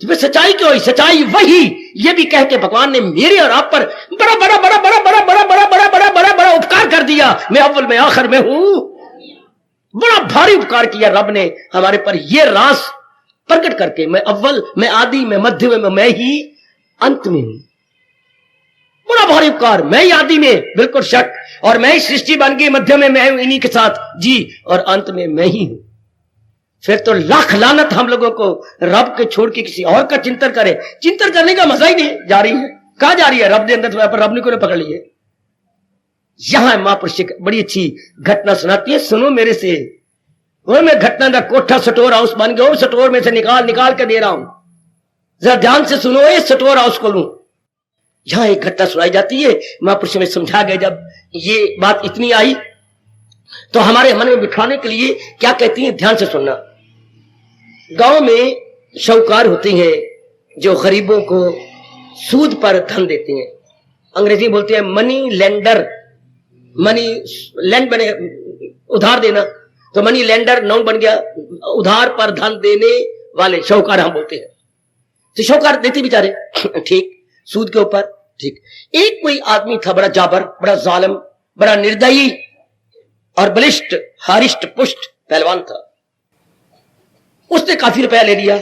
S1: तो फिर सच्चाई क्यों हुई? सच्चाई वही, ये भी कह के भगवान ने मेरे और आप पर बड़ा बड़ा बड़ा बड़ा बड़ा बड़ा बड़ा बड़ा बड़ा बड़ा बड़ा उपकार कर दिया। मैं अव्वल में आखिर में हूं, बड़ा भारी उपकार किया रब ने हमारे पर, यह राज प्रकट करके, मैं अव्वल, मैं आदि, मैं मध्य में, मैं ही अंत में हूं। बड़ा भारी उपकार, मैं ही आदि में बिल्कुल शक, और मैं ही सृष्टि बन गई, मध्य में मैं हूं इन्हीं के साथ जी, और अंत में मैं ही हूं। फिर तो लाख लानत हम लोगों को रब के छोड़ के किसी और का चिंतन करे। चिंतन करने का मजा ही नहीं जा रही है। कहां जा रही है? रब के अंदर, पर रब ने को पकड़ ली है। यहां महापुरुष बड़ी अच्छी घटना सुनाती है, सुनो मेरे से। वो मैं घटना का कोठा स्टोर हाउस बन गया, स्टोर में से निकाल निकाल के दे रहा हूं, जरा ध्यान से सुनो, ये स्टोर हाउस को लूं। यहां एक घटना सुनाई जाती है, महापुरुष में समझा गया। जब ये बात इतनी आई तो हमारे मन में बिठाने के लिए क्या कहती है, ध्यान से सुनना। गांव में शाहूकार होते हैं जो गरीबों को सूद पर धन देते हैं। अंग्रेजी बोलते हैं मनी लेंडर। मनी लैंड बने उधार देना, तो मनी लेंडर नाउन बन गया, उधार पर धन देने वाले शाहूकार हम बोलते हैं। तो शाहूकार देते बेचारे, ठीक, सूद के ऊपर, ठीक। एक कोई आदमी था बड़ा जाबर, बड़ा जालिम, बड़ा निर्दयी और बलिष्ठ, हारिष्ट पुष्ट पहलवान था। उसने काफी रुपया ले लिया,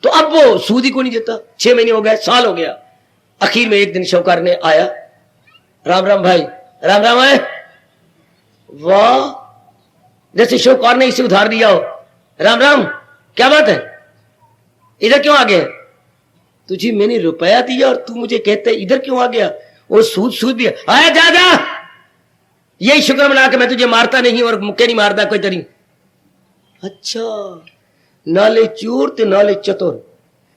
S1: तो अब वो सूद ही को नहीं देता। 6 महीने हो गए, साल हो गया। आखिर में एक दिन शाहूकार ने आया, राम राम भाई, राम राम है। वाह, जैसे शाहूकार ने इसे उधार दिया हो। राम राम, क्या बात है, इधर क्यों आ गया? तुझे मैंने रुपया दिया और तू मुझे कहते इधर क्यों आ गया? वो सूद सूद भी आया, जा जा, यही शुक्र मना के मैं तुझे मारता नहीं और मुक्के नहीं मारता कोई तरी। अच्छा, नाले चोर ते नाले चतुर,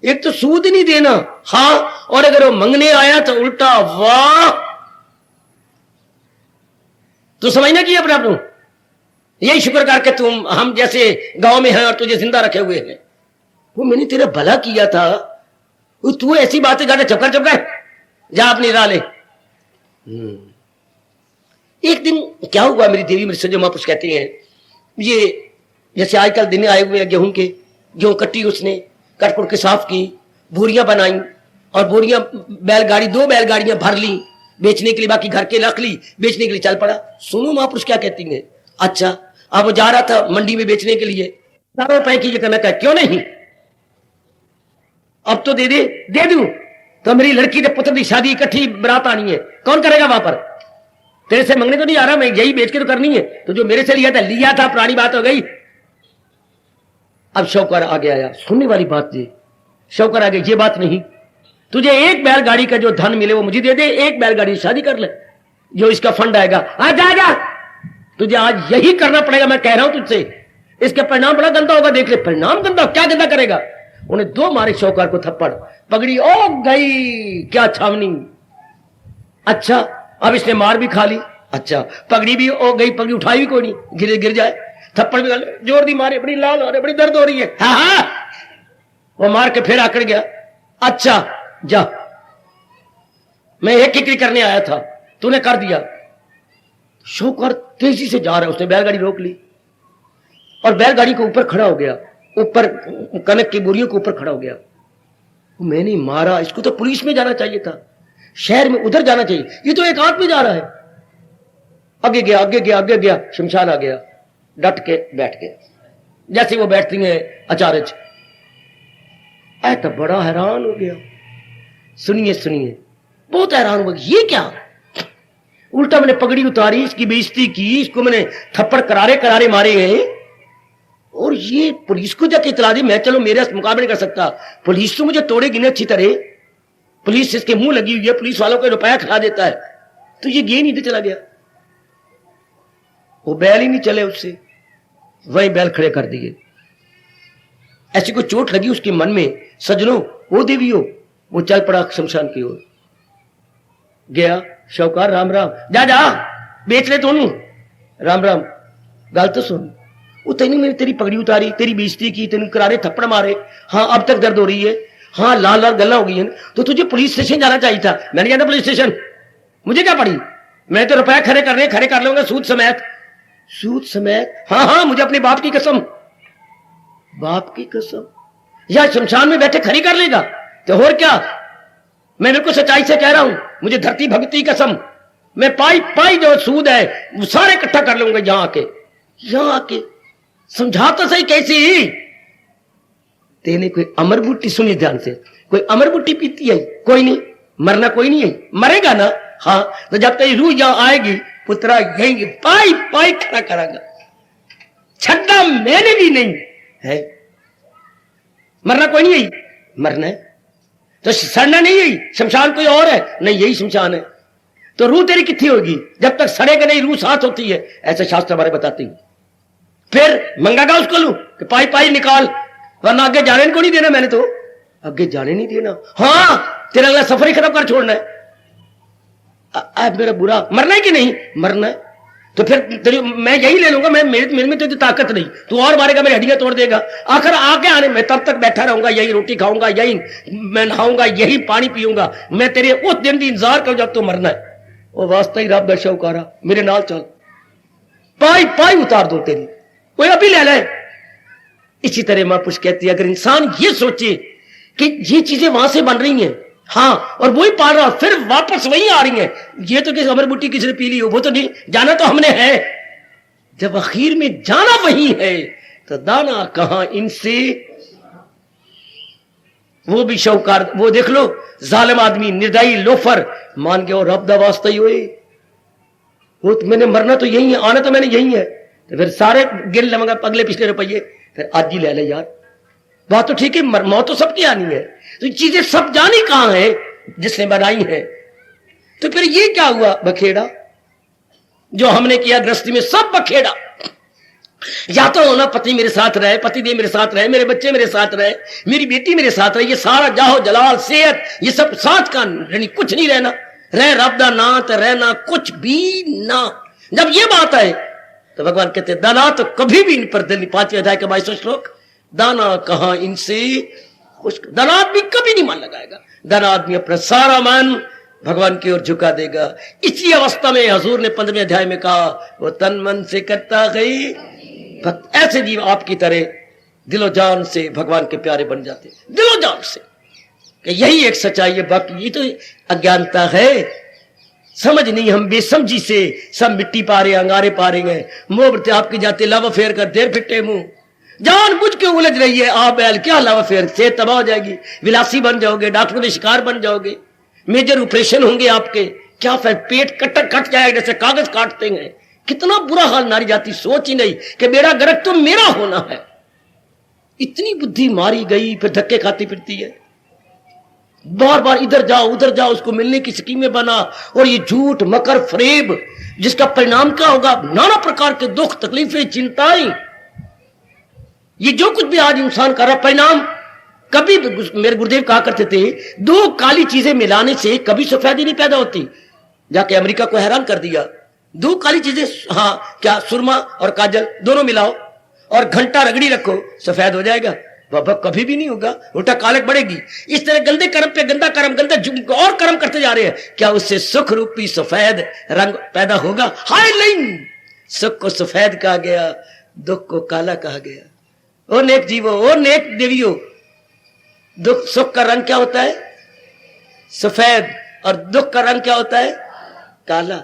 S1: एक तो सूद नहीं देना, हाँ, और अगर वो मंगने आया तो उल्टा। वाह, तो समझना कि अपने आप को यही शुक्र करके तुम हम जैसे गांव में हैं और तुझे जिंदा रखे हुए हैं। वो मैंने तेरा भला किया था, वो तू ऐसी बातें करके चुप कर, जा अपनी राह ले। एक दिन क्या हुआ, मेरी देवी मेरे सजो महापुरुष कहती हैं, ये जैसे आजकल दिन आए हुए हैं गेहूं के, गेहूं कट्टी, उसने कट कुट के साफ की, बोरियां बनाई, और बोरियां बैलगाड़ी, 2 बैलगाड़ियां भर ली बेचने के लिए, बाकी घर के रख ली, बेचने के लिए चल पड़ा। सुनो महापुरुष क्या कहती हैं, अच्छा, अब वो जा रहा था मंडी में बेचने के लिए, 4 रुपए की जगह मैं कहा क्यों नहीं, अब तो दे दूं, तो मेरी लड़की के पुत्र की शादी, इकट्ठी बरात आनी है, कौन करेगा वहां पर? तेरे से मांगने तो नहीं आ रहा, मैं यही बेच के तो करनी है। तो जो मेरे से लिया था पुरानी बात हो गई। अब शौकर आगे आया, सुनने वाली बात थी। शौकर आगे, ये बात नहीं, तुझे एक बैलगाड़ी का जो धन मिले वो मुझे दे दे, एक बैलगाड़ी शादी कर ले, जो इसका फंड आएगा। जा जा, तुझे आज यही करना पड़ेगा, मैं कह रहा हूं तुझसे। इसका परिणाम बड़ा गंदा होगा, देख ले। परिणाम गंदा? क्या गंदा करेगा? उन्हें दो मारे शौकार को थप्पड़, पगड़ी ओ गई, क्या छावनी। अच्छा, अब इसने मार भी खा ली। अच्छा, पगड़ी भी ओ गई, पगड़ी उठाई भी कोई नहीं, गिर जाए। थप्पड़ भी जोर दी मारे, बड़ी लाल हो रही, बड़ी दर्द हो रही है। हाँ, वो मार के फिर आकड़ गया। अच्छा जा, मैं एक किकरी करने आया था, तूने कर दिया। शौकर तेजी से जा रहा है, उसने बैलगाड़ी रोक ली और बैलगाड़ी के ऊपर खड़ा हो गया, ऊपर कनक की बोरियों के ऊपर खड़ा हो गया। मैंने मारा इसको, तो पुलिस में जाना चाहिए था, शहर में उधर जाना चाहिए, ये तो एक आदमी जा रहा है। आगे गया, आगे गया, आगे गया, शमशान आ गया, डट के बैठ गया जैसे वो बैठती है आचार्य। ऐ तो बड़ा हैरान हो गया। सुनिए सुनिए, बहुत हैरान हुआ, ये क्या? उल्टा मैंने पगड़ी उतारी, इसकी बेइज्जती की, इसको मैंने थप्पड़ करारे करारे मारे गए, और ये पुलिस को जाके इतला दी। मैं चलो मेरे मुकाबले नहीं कर सकता, पुलिस तो मुझे तोड़ेगी ना अच्छी तरह। पुलिस इसके मुंह लगी हुई है, पुलिस वालों को रुपया खिला देता है। तो ये नहीं चला गया, वो बैल ही नहीं चले उससे, वही बैल खड़े कर दिए। ऐसी कोई चोट लगी उसके मन में, सजनों वो देवी हो, वो चल पड़ा शमशान की ओर। गया शौकार, राम राम, जा जा बेच ले दोनों, राम राम। गल तो सुन, वो तेनी मैंने तेरी पगड़ी उतारी, तेरी बेइज्जती की, तेन करारे थप्पड़ मारे, हाँ अब तक दर्द हो रही है, हाँ लाल लाल गल्ला हो गई है, तो तुझे पुलिस स्टेशन जाना चाहिए था। मैंने जाना पुलिस स्टेशन, मुझे क्या पड़ी, मैं तो रुपया खड़े कर लूंगा सूद समेत। सूद समेत? हाँ हाँ, मुझे अपने बाप की कसम, बाप की कसम, या शमशान में बैठे खड़ी कर लेगा तो और क्या। मैं बिल्कुल सच्चाई से कह रहा हूं, मुझे धरती भक्ति कसम, मैं पाई पाई जो सूद है वो सारे इकट्ठा कर लूंगा। यहां आके समझा तो सही कैसी। तेने कोई अमर बूटी, सुनी ध्यान से, कोई अमर बूटी पीती है? कोई नहीं, मरना कोई नहीं है, मरेगा ना। हाँ, तो जब तेरी रूह यहां आएगी पुत्रा, यही पाई पाई खड़ा करागा, छड्डा मैंने भी नहीं है। मरना कोई नहीं है, मरना है तो सड़ना नहीं है। शमशान कोई और है? नहीं, यही शमशान है। तो रूह तेरी कितनी होगी? जब तक सड़ेगा नहीं रूह साथ होती है, ऐसे शास्त्र हमारे बताते हैं। फिर मंगागा उसको लू कि पाई पाई निकाल, वरना आगे जाने को नहीं देना। मैंने तो आगे जाने नहीं देना। हाँ, तेरा अगला सफर ही खत्म कर छोड़ना है। मेरा बुरा, मरना है कि नहीं? मरना है तो फिर तेरी मैं यही ले लूंगा। मेरे में तो ताकत नहीं, तू और मारेगा, मेरी हड्डियां तोड़ देगा। आखिर आगे आने मैं तब तक बैठा रहूंगा, यही रोटी खाऊंगा, यही मैं नहाऊंगा, यही पानी पीऊंगा। मैं तेरे उस दिन की इंतजार करूं जब तू मरना है। वो वास्ता ही रब दर्शा उकारा, मेरे नाल चल, पाई पाई उतार दो तेरी, कोई अभी ले ले। इसी तरह महापुरुष कहती है, अगर इंसान ये सोचे कि ये चीजें वहां से बन रही हैं, हाँ, और वही पाल रहा, फिर वापस वही आ रही है, ये तो किसी अमर बुट्टी किसी ने पी ली हो, वो तो नहीं, जाना तो हमने है। जब आखिर में जाना वही है तो दाना कहां इनसे। वो भी शौकार, वो देख लो, जालिम आदमी, निर्दयी लोफर, मान के और रब दा वास्ता ही हुए। वो तो मैंने मरना तो यही है, आना तो मैंने यही है, तो फिर सारे गिन लूंगा अगले पिछले रुपये, फिर आज ही ले ले यार। बात तो ठीक है, मौत तो सबकी आनी है, तो चीजें सब जानी कहां है जिसने बनाई है। तो फिर ये क्या हुआ बखेड़ा जो हमने किया गृहस्थी में, सब बखेड़ा। या तो होना पति मेरे साथ रहे, पति देव मेरे साथ रहे, मेरे बच्चे मेरे साथ रहे, मेरी बेटी मेरे साथ रहे, ये सारा जाहो जलाल सेहत ये सब साथ का, कुछ नहीं रहना, रह रब दा ना तो रहना कुछ भी ना। जब ये बात है तो भगवान कहते दाना तो कभी भी इन पर दिल, 5वें अध्याय का 22वां श्लोक, दाना कहां इनसे खुश। धन आदमी कभी नहीं मन लगाएगा, धन आदमी अपना सारा मन भगवान की ओर झुका देगा। इसी अवस्था में हजूर ने 15वें अध्याय में कहा, वो तन मन से करता गई भक्त, ऐसे जीव आपकी तरह दिलो जान से भगवान के प्यारे बन जाते, दिलो जान से। यही एक सच्चाई है, बाकी ये तो अज्ञानता है, समझ नहीं, हम बेसमझी से सब मिट्टी पा रहे, अंगारे पा रहे हैं, मोहब्बत आपकी जाते लव फेर कर देर फिटे मुंह, जान बुझ के उलझ रही है। आ बैल क्या लव फेर, से तबाह हो जाएगी, विलासी बन जाओगे, डॉक्टरों के शिकार बन जाओगे, मेजर ऑपरेशन होंगे आपके, क्या पेट कट जाएगा जैसे कागज काटते हैं। कितना बुरा हाल, नारी जाति सोच ही नहीं कि बेड़ा गर्क तो मेरा होना है। इतनी बुद्धि मारी गई, फिर धक्के खाती फिरती है, बार बार इधर जाओ उधर जाओ, उसको मिलने की स्कीमें बना, और ये झूठ मकर फरेब, जिसका परिणाम क्या होगा? नाना प्रकार के दुख तकलीफें चिंताएं। ये जो कुछ भी आज इंसान कर रहा, परिणाम कभी, मेरे गुरुदेव कहा करते थे, दो काली चीजें मिलाने से कभी सफेदी नहीं पैदा होती। जाके अमेरिका को हैरान कर दिया, दो काली चीजें, हाँ क्या, सुरमा और काजल दोनों मिलाओ और घंटा रगड़ी रखो, सफेद हो जाएगा? बाबा कभी भी नहीं होगा, उल्टा कालक बढ़ेगी। इस तरह गंदे कर्म पे गंदा कर्म, गंदा और कर्म करते जा रहे हैं, क्या उससे सुख रूपी सफेद रंग पैदा होगा? हाय नहीं, सुख को सफेद कहा गया, दुख को काला कहा गया। ओ नेक जीवो, ओ नेक देवियो, दुख सुख का रंग क्या होता है? सफेद, और दुख का रंग क्या होता है? काला।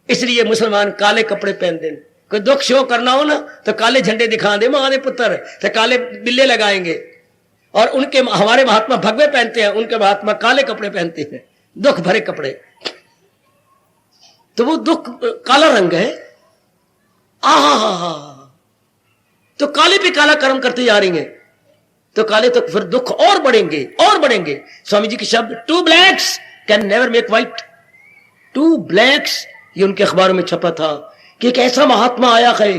S1: इसलिए मुसलमान काले कपड़े पहनते हैं। कोई दुख शो करना हो ना तो काले झंडे दिखा दे, मां दे पुत्र, तो काले बिल्ले लगाएंगे। और उनके, हमारे महात्मा भगवे पहनते हैं, उनके महात्मा काले कपड़े पहनते हैं, दुख भरे कपड़े। तो वो दुख काला रंग है। आहा, तो काले पे काला कर्म करते जा रही हैं, तो काले तो फिर दुख और बढ़ेंगे और बढ़ेंगे। स्वामी जी के शब्द, two blacks can never make white. Two blacks, ये उनके अखबारों में छपा था कि एक ऐसा महात्मा आया है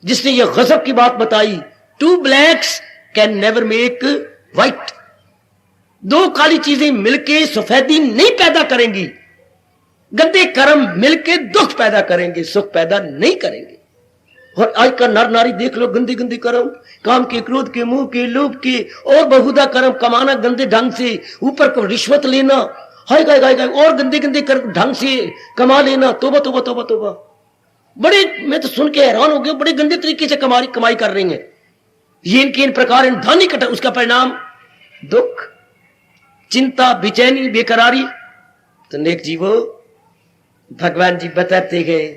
S1: जिसने ये गजब की बात बताई, two blacks can never make white. दो काली चीजें मिलके सफेदी नहीं पैदा करेंगी, गंदे कर्म मिलके दुख पैदा करेंगे, सुख पैदा नहीं करेंगे। और आज का नर नारी देख लो, गंदे गंदे कर्म, काम के, क्रोध के, मुंह के, लोभ के, और बहुधा कर्म, कमाना गंदे ढंग से, ऊपर को रिश्वत लेना, हाय गाय गाय गाय, और गंदे गंदे कर्म ढंग से कमा लेना। तोबा तोबा तोबा तोबा। बड़े, मैं तो सुन के हैरान हो गया, बड़े गंदे तरीके से कमाई कर रही हैं ये, इनके इन प्रकार धन इकट्ठा, उसका परिणाम दुख, चिंता, बेचैनी, बेकरारी। तो नेक जीवो, भगवान जी बताते गए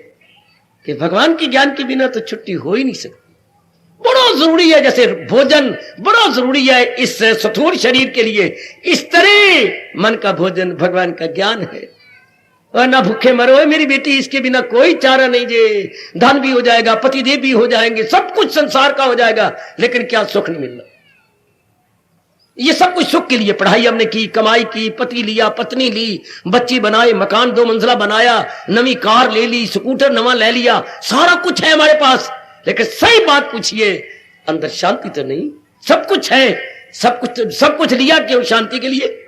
S1: कि भगवान के ज्ञान के बिना तो छुट्टी हो ही नहीं सकती। बड़ा जरूरी है, जैसे भोजन बड़ा जरूरी है इस स्थूल शरीर के लिए, इस तरह मन का भोजन भगवान का ज्ञान है। और ना भूखे मरो मेरी बेटी, इसके बिना कोई चारा नहीं। जे धन भी हो जाएगा, पतिदेव भी हो जाएंगे, सब कुछ संसार का हो जाएगा, लेकिन क्या सुख नहीं मिलना। ये सब कुछ सुख के लिए, पढ़ाई हमने की, कमाई की, पति लिया, पत्नी ली, बच्ची बनाए, मकान 2 मंजिला बनाया, नवी कार ले ली, स्कूटर नवा ले लिया, सारा कुछ है हमारे पास, लेकिन सही बात पूछिए, अंदर शांति तो नहीं। सब कुछ है, सब कुछ लिया क्यों? शांति के लिए।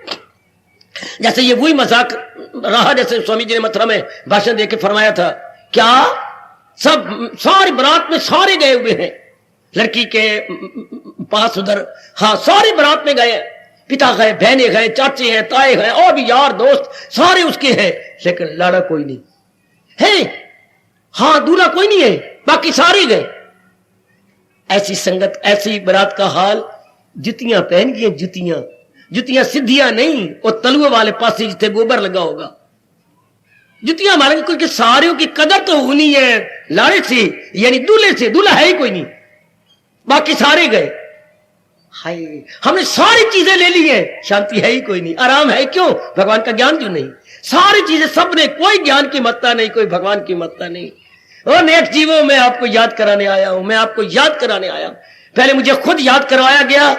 S1: जैसे ये वही मजाक रहा, जैसे स्वामी जी ने मथुरा में भाषण देके फरमाया था, क्या सब सारी बारात में सारे गए हुए हैं, लड़की के पास उधर, हाँ सारी बारात में गए, पिता गए, बहनें गए, चाचे हैं, ताए हैं, और भी यार दोस्त सारे उसके हैं, लेकिन लाड़ा कोई नहीं है। हाँ दूल्हा कोई नहीं है, बाकी सारे गए। ऐसी संगत, ऐसी बारात का हाल। जुतियां पहन गई, जुतियां सीधियां नहीं, और तलुए वाले पास जिथे गोबर लगा होगा, जुतियां मारेंगे। क्योंकि सारियों की कदर तो होनी है लाड़े से, यानी दूल्हे से, दूल्हा है ही कोई नहीं, बाकी सारे गए। हाय, हमने सारी चीजें ले ली है, शांति है ही कोई नहीं, आराम है क्यों? भगवान का ज्ञान क्यों नहीं? सारी चीजें सबने, कोई ज्ञान की महत्ता नहीं, कोई भगवान की महत्ता नहीं। और नेक जीवों, मैं आपको याद कराने आया हूं, मैं आपको याद कराने आया हूं। पहले मुझे खुद याद करवाया गया,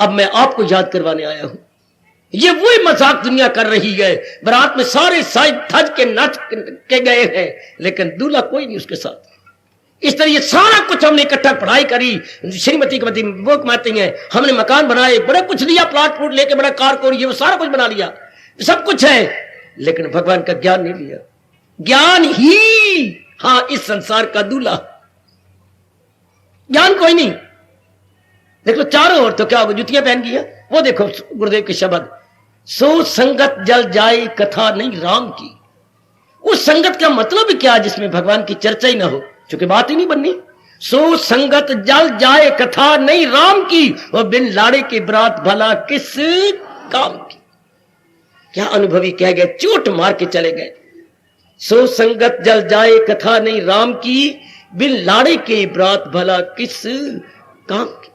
S1: अब मैं आपको याद करवाने आया हूं। ये वही मजाक दुनिया कर रही है, बारात में सारे साज धज के नाच के गए हैं, लेकिन दूल्हा कोई नहीं उसके साथ। इस तरह ये सारा कुछ हमने इकट्ठा पढ़ाई करी, श्रीमती की वो कमाती हैं, हमने मकान बनाए, बड़ा कुछ लिया, प्लाट फ्लूट लेके, बड़ा कार को, ये वो सारा कुछ बना लिया, सब कुछ है, लेकिन भगवान का ज्ञान नहीं लिया। ज्ञान ही, हाँ इस संसार का दूल्हा, ज्ञान कोई नहीं। देख लो चारों ओर तो क्या जुतियां पहन गई है, वो देखो गुरुदेव के शब्द, सो संगत जल जाए कथा नहीं राम की। उस संगत का मतलब क्या, जिसमें भगवान की चर्चा ही ना हो, क्योंकि बात ही नहीं बननी। सो संगत जल जाए कथा नहीं राम की, और बिन लाड़े के बरात भला किस काम की। क्या अनुभवी कह गए, चोट मार के चले गए। सो संगत जल जाए कथा नहीं राम की, बिन लाड़े के बरात भला किस काम की।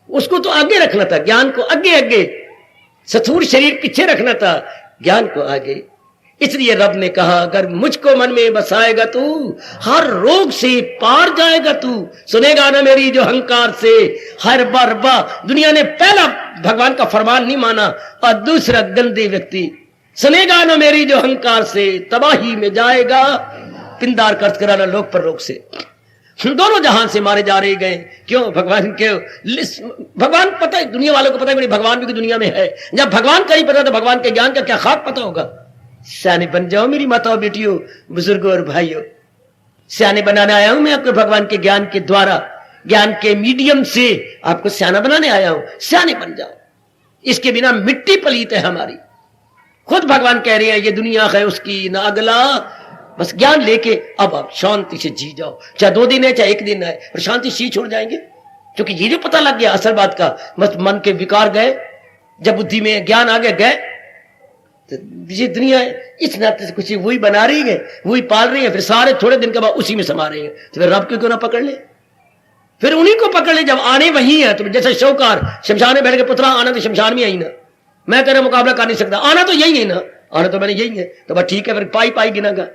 S1: उसको तो आगे रखना था, ज्ञान को आगे आगे, स्थूल शरीर पीछे रखना था, ज्ञान को आगे। इसलिए रब ने कहा, अगर मुझको मन में बसाएगा तू, हर रोग से पार जाएगा तू। सुनेगा ना मेरी जो अहंकार से हर बार दुनिया ने पहला भगवान का फरमान नहीं माना, और दूसरा गंदे व्यक्ति सुनेगा ना मेरी जो अहंकार से, तबाही में जाएगा। पिंदार कर्ज कराना लोक पर लोक से, दोनों जहां से मारे जा रहे गए। क्यों? भगवान के भगवान पता है, दुनिया वालों को पता है मेरी भगवान भी दुनिया में है। जब भगवान का ही पता तो भगवान के ज्ञान का क्या खाक पता होगा। सियाने बन जाओ मेरी माताओं, बेटियों, बुजुर्गों और भाइयों। सियाने बनाने आया हूं मैं आपको, भगवान के ज्ञान के द्वारा, ज्ञान के मीडियम से आपको सियाना बनाने आया हूं। सियाने बन जाओ, इसके बिना मिट्टी पलीत है हमारी। खुद भगवान कह रहे हैं ये दुनिया है उसकी ना अगला, बस ज्ञान लेके अब आप शांति से जी जाओ। चाहे 2 दिन है चाहे 1 दिन है, और शांति से छोड़ जाएंगे। क्योंकि ये जो पता लग गया असल बात का, बस मन के विकार गए, जब बुद्धि में ज्ञान आ गए तो ये दुनिया इस नाते से कुछ वही बना रही है, वही पाल रही है, फिर सारे थोड़े दिन के बाद उसी में समा रहे हैं। तो फिर रब क्यों ना पकड़ ले, फिर उन्हीं को पकड़ ले जब आने वही है। तो जैसे शौकार शमशान में बैठ के पुत्रा आना तो शमशान में आई ना, मैं तेरा मुकाबला कर नहीं सकता, आना तो यही है ना, आना तो मैंने यही है। तो बस ठीक है, फिर पाई गिनागा।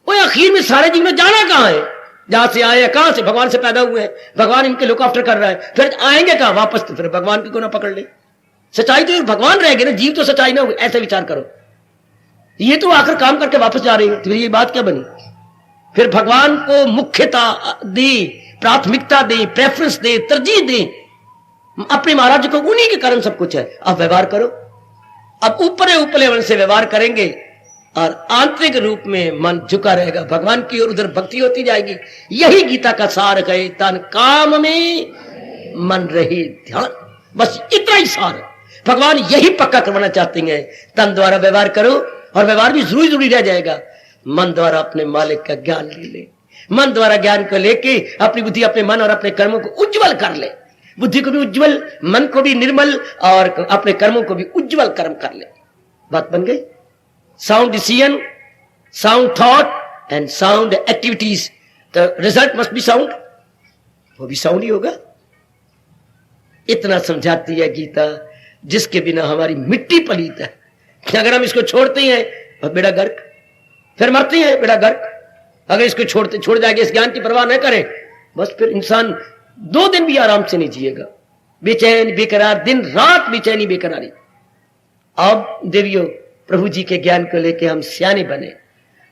S1: वो आखिर में सारे जीवन में जाना कहां है? जहां से आए कहां से? भगवान से पैदा हुए हैं, भगवान इनके लुक आफ्टर कर रहा है, फिर आएंगे कहां वापस? तो फिर भगवान को ना पकड़ ले। सच्चाई तो भगवान रहेगी ना, जीव तो सच्चाई ना हो, ऐसे विचार करो। ये तो आखिर काम करके वापस जा रहे हैं, तो ये बात क्या बनी? फिर भगवान को मुख्यता दे, प्राथमिकता दे, प्रेफरेंस दे, तरजीह दे। अपने महाराज को उन्हीं के कारण सब कुछ है। अब व्यवहार करो, अब ऊपरे ऊपरे से व्यवहार करेंगे और आंतरिक रूप में मन झुका रहेगा भगवान की ओर, उधर भक्ति होती जाएगी। यही गीता का सार है, तन काम में मन रहे ध्यान, बस इतना ही सार है। भगवान यही पक्का करवाना चाहते हैं। तन द्वारा व्यवहार करो, और व्यवहार भी जरूरी रह जाएगा। मन द्वारा अपने मालिक का ज्ञान ले, मन द्वारा ज्ञान को लेके अपनी बुद्धि, अपने मन और अपने कर्मों को उज्जवल कर ले। बुद्धि को भी उज्जवल, मन को भी निर्मल, और अपने कर्मों को भी उज्जवल कर्म कर ले। बात बन गई। Sound decision, sound thought and sound activities, the result must be sound, वो भी साउंड ही होगा। इतना समझाती है गीता, जिसके बिना हमारी मिट्टी पलीत है। अगर हम इसको छोड़ते हैं बेड़ा गर्क, फिर मरते हैं बेड़ा गर्क। अगर इसको छोड़ जाएंगे, इस ज्ञान की परवाह न करें, बस फिर इंसान 2 दिन भी आराम से नहीं जिएगा। बेचैन बेकरार, दिन रात बेचैनी बेकरारी। अब देवियों, प्रभु जी के ज्ञान को लेके हम सियाने बने।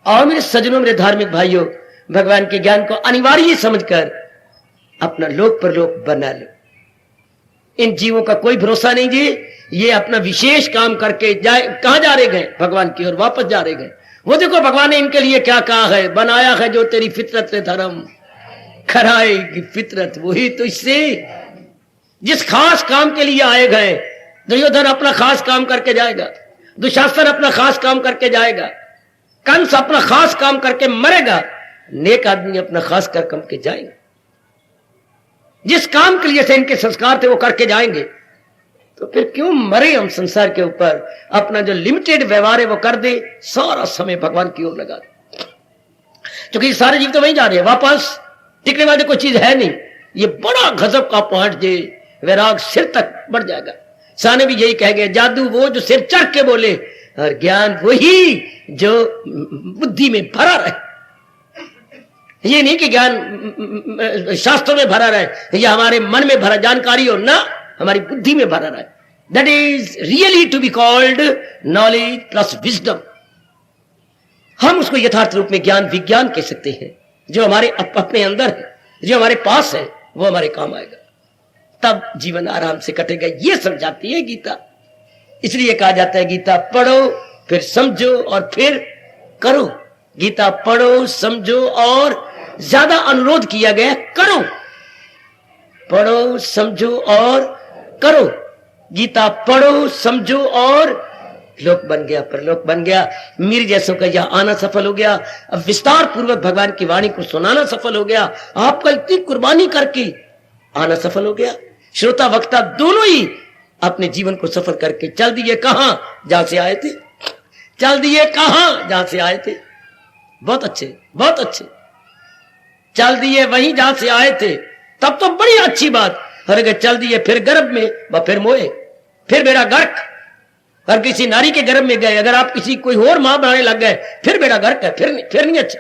S1: और मेरे सज्जनों, मेरे धार्मिक भाइयों, भगवान के ज्ञान को अनिवार्य समझकर अपना लोक परलोक बना लो। इन जीवों का कोई भरोसा नहीं जी, ये अपना विशेष काम करके जाए। कहां जा रहे गए? भगवान की ओर वापस जा रहे गए। वो देखो भगवान ने इनके लिए क्या कहा है, बनाया है जो तेरी फितरत ने धर्म खराएगी फितरत वही तो इससे। जिस खास काम के लिए आए गए, दुर्योधन अपना खास काम करके जाएगा, दुशासन अपना खास काम करके जाएगा, कंस अपना खास काम करके मरेगा, नेक आदमी अपना खास कर करके जाएंगे। जिस काम के लिए से इनके संस्कार थे वो करके जाएंगे। तो फिर क्यों मरे हम संसार के ऊपर? अपना जो लिमिटेड व्यवहार है वो कर दे, सारा समय भगवान की ओर लगा दे। क्योंकि सारे जीव तो वहीं जा रहे हैं, वापस टिकने वाली कोई चीज है नहीं। ये बड़ा गजब का पॉइंट दे, वैराग सिर तक बढ़ जाएगा। साने भी यही कह गए, जादू वो जो सिर चढ़ के बोले, और ज्ञान वही जो बुद्धि में भरा रहे। ये नहीं कि ज्ञान शास्त्रों में भरा रहे या हमारे मन में भरा जानकारी हो ना, हमारी बुद्धि में भरा रहे। That is really to be called knowledge plus wisdom. हम उसको यथार्थ रूप में ज्ञान विज्ञान कह सकते हैं। जो हमारे अपने अंदर है, जो हमारे पास है, वो हमारे काम आएगा, तब जीवन आराम से कटेगा। ये समझाती है गीता। इसलिए कहा जाता है गीता पढ़ो फिर समझो और फिर करो। गीता पढ़ो समझो, और ज्यादा अनुरोध किया गया करो। पढ़ो समझो और करो। गीता पढ़ो समझो और लोक बन गया, परलोक बन गया। मीर जैसों का यह आना सफल हो गया। अब विस्तार पूर्वक भगवान की वाणी को सुनाना सफल हो गया। आपका इतनी कुर्बानी करके आना सफल हो गया। श्रोता वक्ता दोनों ही अपने जीवन को सफल करके चल दिए कहां? जहां से आए थे। चल दिए कहां? जहां से आए थे। बहुत अच्छे, बहुत अच्छे। चल दिए वहीं जहां से आए थे, तब तो बड़ी अच्छी बात। अरे चल दिए फिर गर्भ में, फिर मोए, फिर बेड़ा गर्क, और किसी नारी के गर्भ में गए, अगर आप किसी कोई और मां बनाने लग गए, फिर बेड़ा गर्क है, फिर नहीं अच्छा,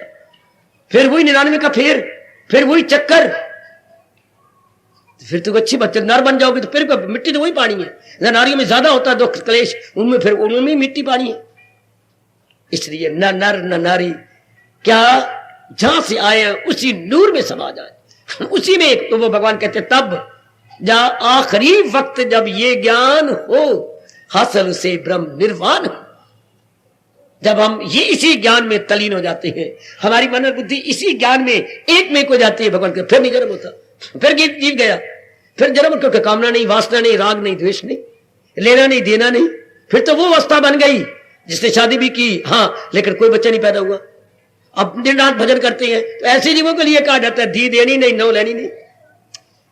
S1: फिर वही 99 का फिर वही चक्कर, फिर तो अच्छी बच्चे नर बन जाओगे तो फिर मिट्टी तो वही पानी है। नारियों में ज्यादा होता है दुख क्लेश, उनमें फिर उनमें मिट्टी पानी है। इसलिए न नर न नारी, क्या जहां से आए उसी नूर में समा जाए, उसी में। तो वो भगवान कहते तब जहां आखिरी वक्त जब ये ज्ञान हो हासिल से ब्रह्म निर्वाण हो, जब हम ये इसी ज्ञान में तलीन हो जाते हैं, हमारी मन बुद्धि इसी ज्ञान में एक में हो जाती है भगवान के, फिर नहीं जन्म होता, फिर जीव गया, फिर जन्म, क्योंकि कामना नहीं, वासना नहीं, राग नहीं, द्वेष नहीं, लेना नहीं, देना नहीं, फिर तो वो अवस्था बन गई जिसने शादी भी की, हाँ, लेकिन कोई बच्चा नहीं पैदा हुआ। अब दिन रात भजन करते हैं, तो ऐसे जीवों के लिए कहा जाता है धी देनी नहीं, नौ लेनी नहीं।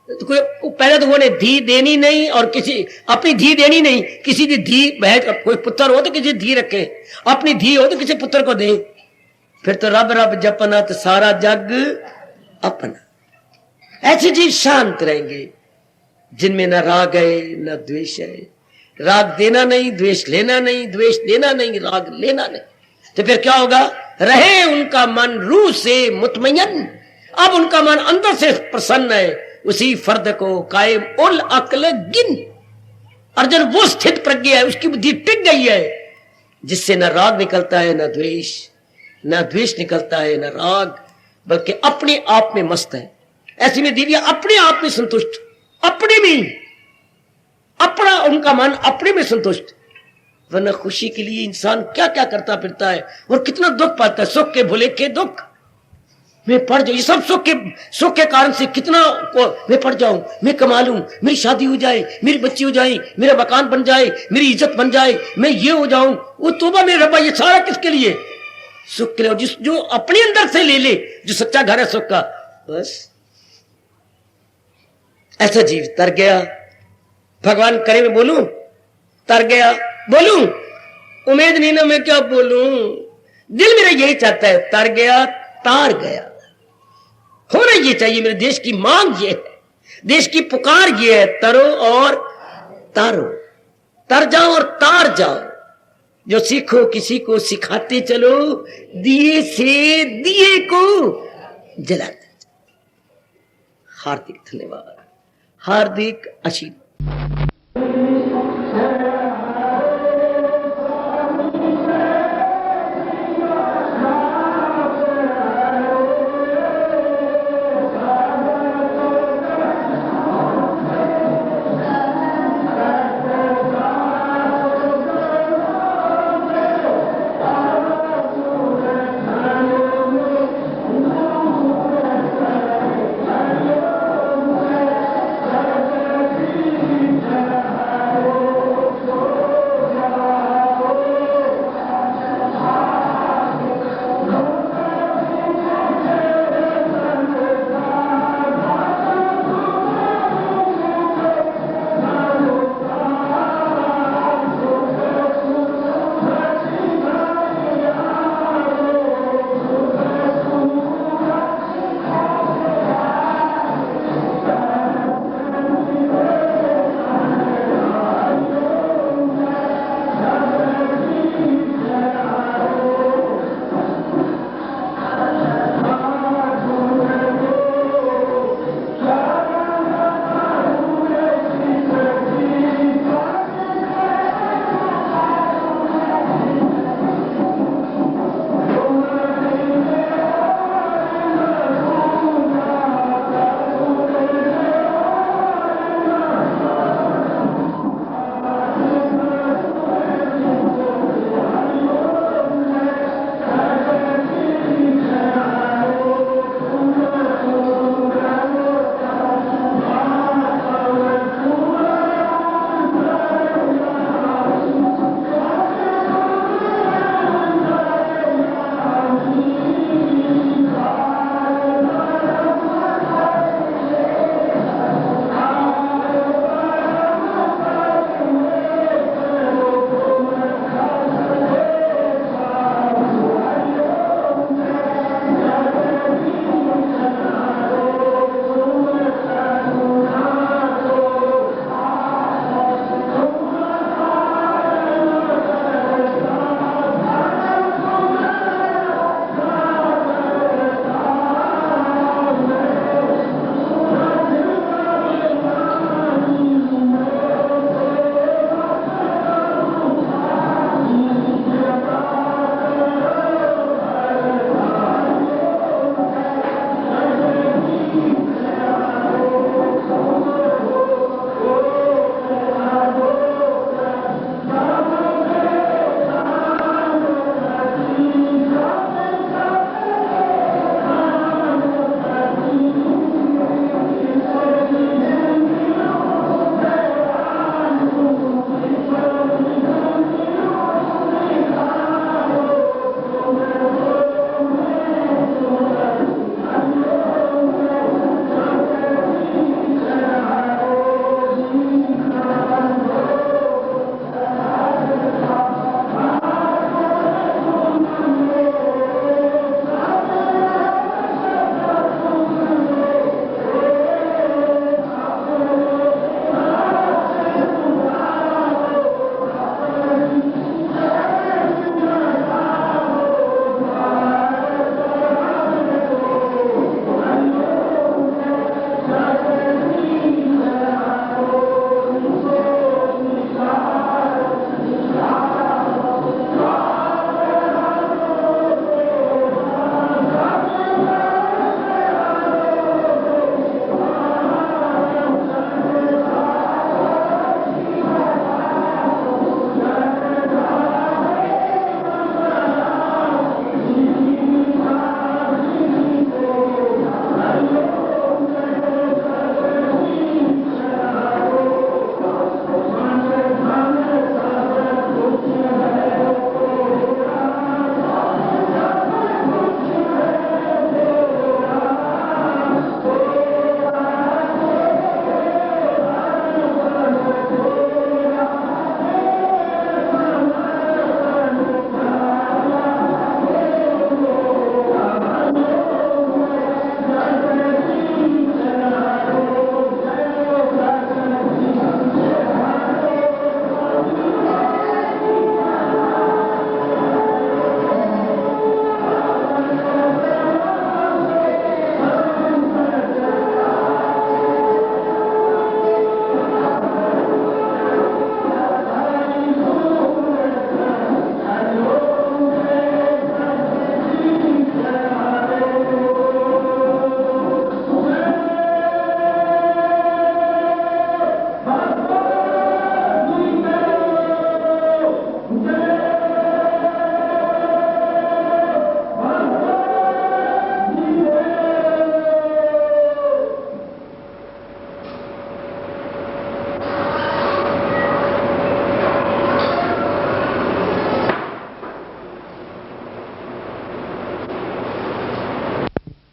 S1: तो कोई पहले तो वो ने धी देनी नहीं, और किसी अपनी धी देनी नहीं, किसी की धी बहन, कोई पुत्र हो तो किसी धी रखे, अपनी धी हो तो किसी पुत्र को दे। फिर तो रब रब जपना तो सारा जग अपना। ऐसे जीव शांत रहेंगे जिनमें न राग है न द्वेष है, राग देना नहीं, द्वेष लेना नहीं, द्वेष देना नहीं, राग लेना नहीं। तो फिर क्या होगा, रहे उनका मन रूह से मुतमयन, अब उनका मन अंदर से प्रसन्न है, उसी फर्द को कायम उल अक्ल गिन। अर्जुन वो स्थित प्रज्ञा है, उसकी बुद्धि टिक गई है, जिससे न राग निकलता है न द्वेष, न द्वेष निकलता है न राग, बल्कि अपने आप में मस्त है। ऐसी में दिव्या अपने आप में संतुष्ट, अपने में अपना, उनका मन अपने में संतुष्ट। वरना खुशी के लिए इंसान क्या क्या करता फिरता है और कितना दुख पाता है, सुख के भुले के दुख मैं पड़ जाऊं, ये सब सुख के कारण से कितना मैं पड़ जाऊं, मैं कमा लूं, मेरी शादी हो जाए, मेरी बच्ची हो जाए, मेरा मकान बन जाए, मेरी इज्जत बन जाए, मैं ये हो जाऊं, वो तोबा मेरे रब्बा, ये सारा किसके लिए, सुख के लिए। जिस जो अपने अंदर से ले ले, जो सच्चा घर है सुख का, बस ऐसा जीव तर गया। भगवान करे मैं बोलूं, तर गया, बोलूं, उम्मीद नहीं ना, मैं क्या बोलूं, दिल मेरा यही चाहता है, तर गया, तार गया। होना ये चाहिए, मेरे देश की मांग ये है, देश की पुकार ये है, तरो और तारो, तर जाओ और तार जाओ। जो सीखो किसी को सिखाते चलो, दिए से दिए को जलाते। हार्दिक धन्यवाद, हार्दिक आशीर्वाद।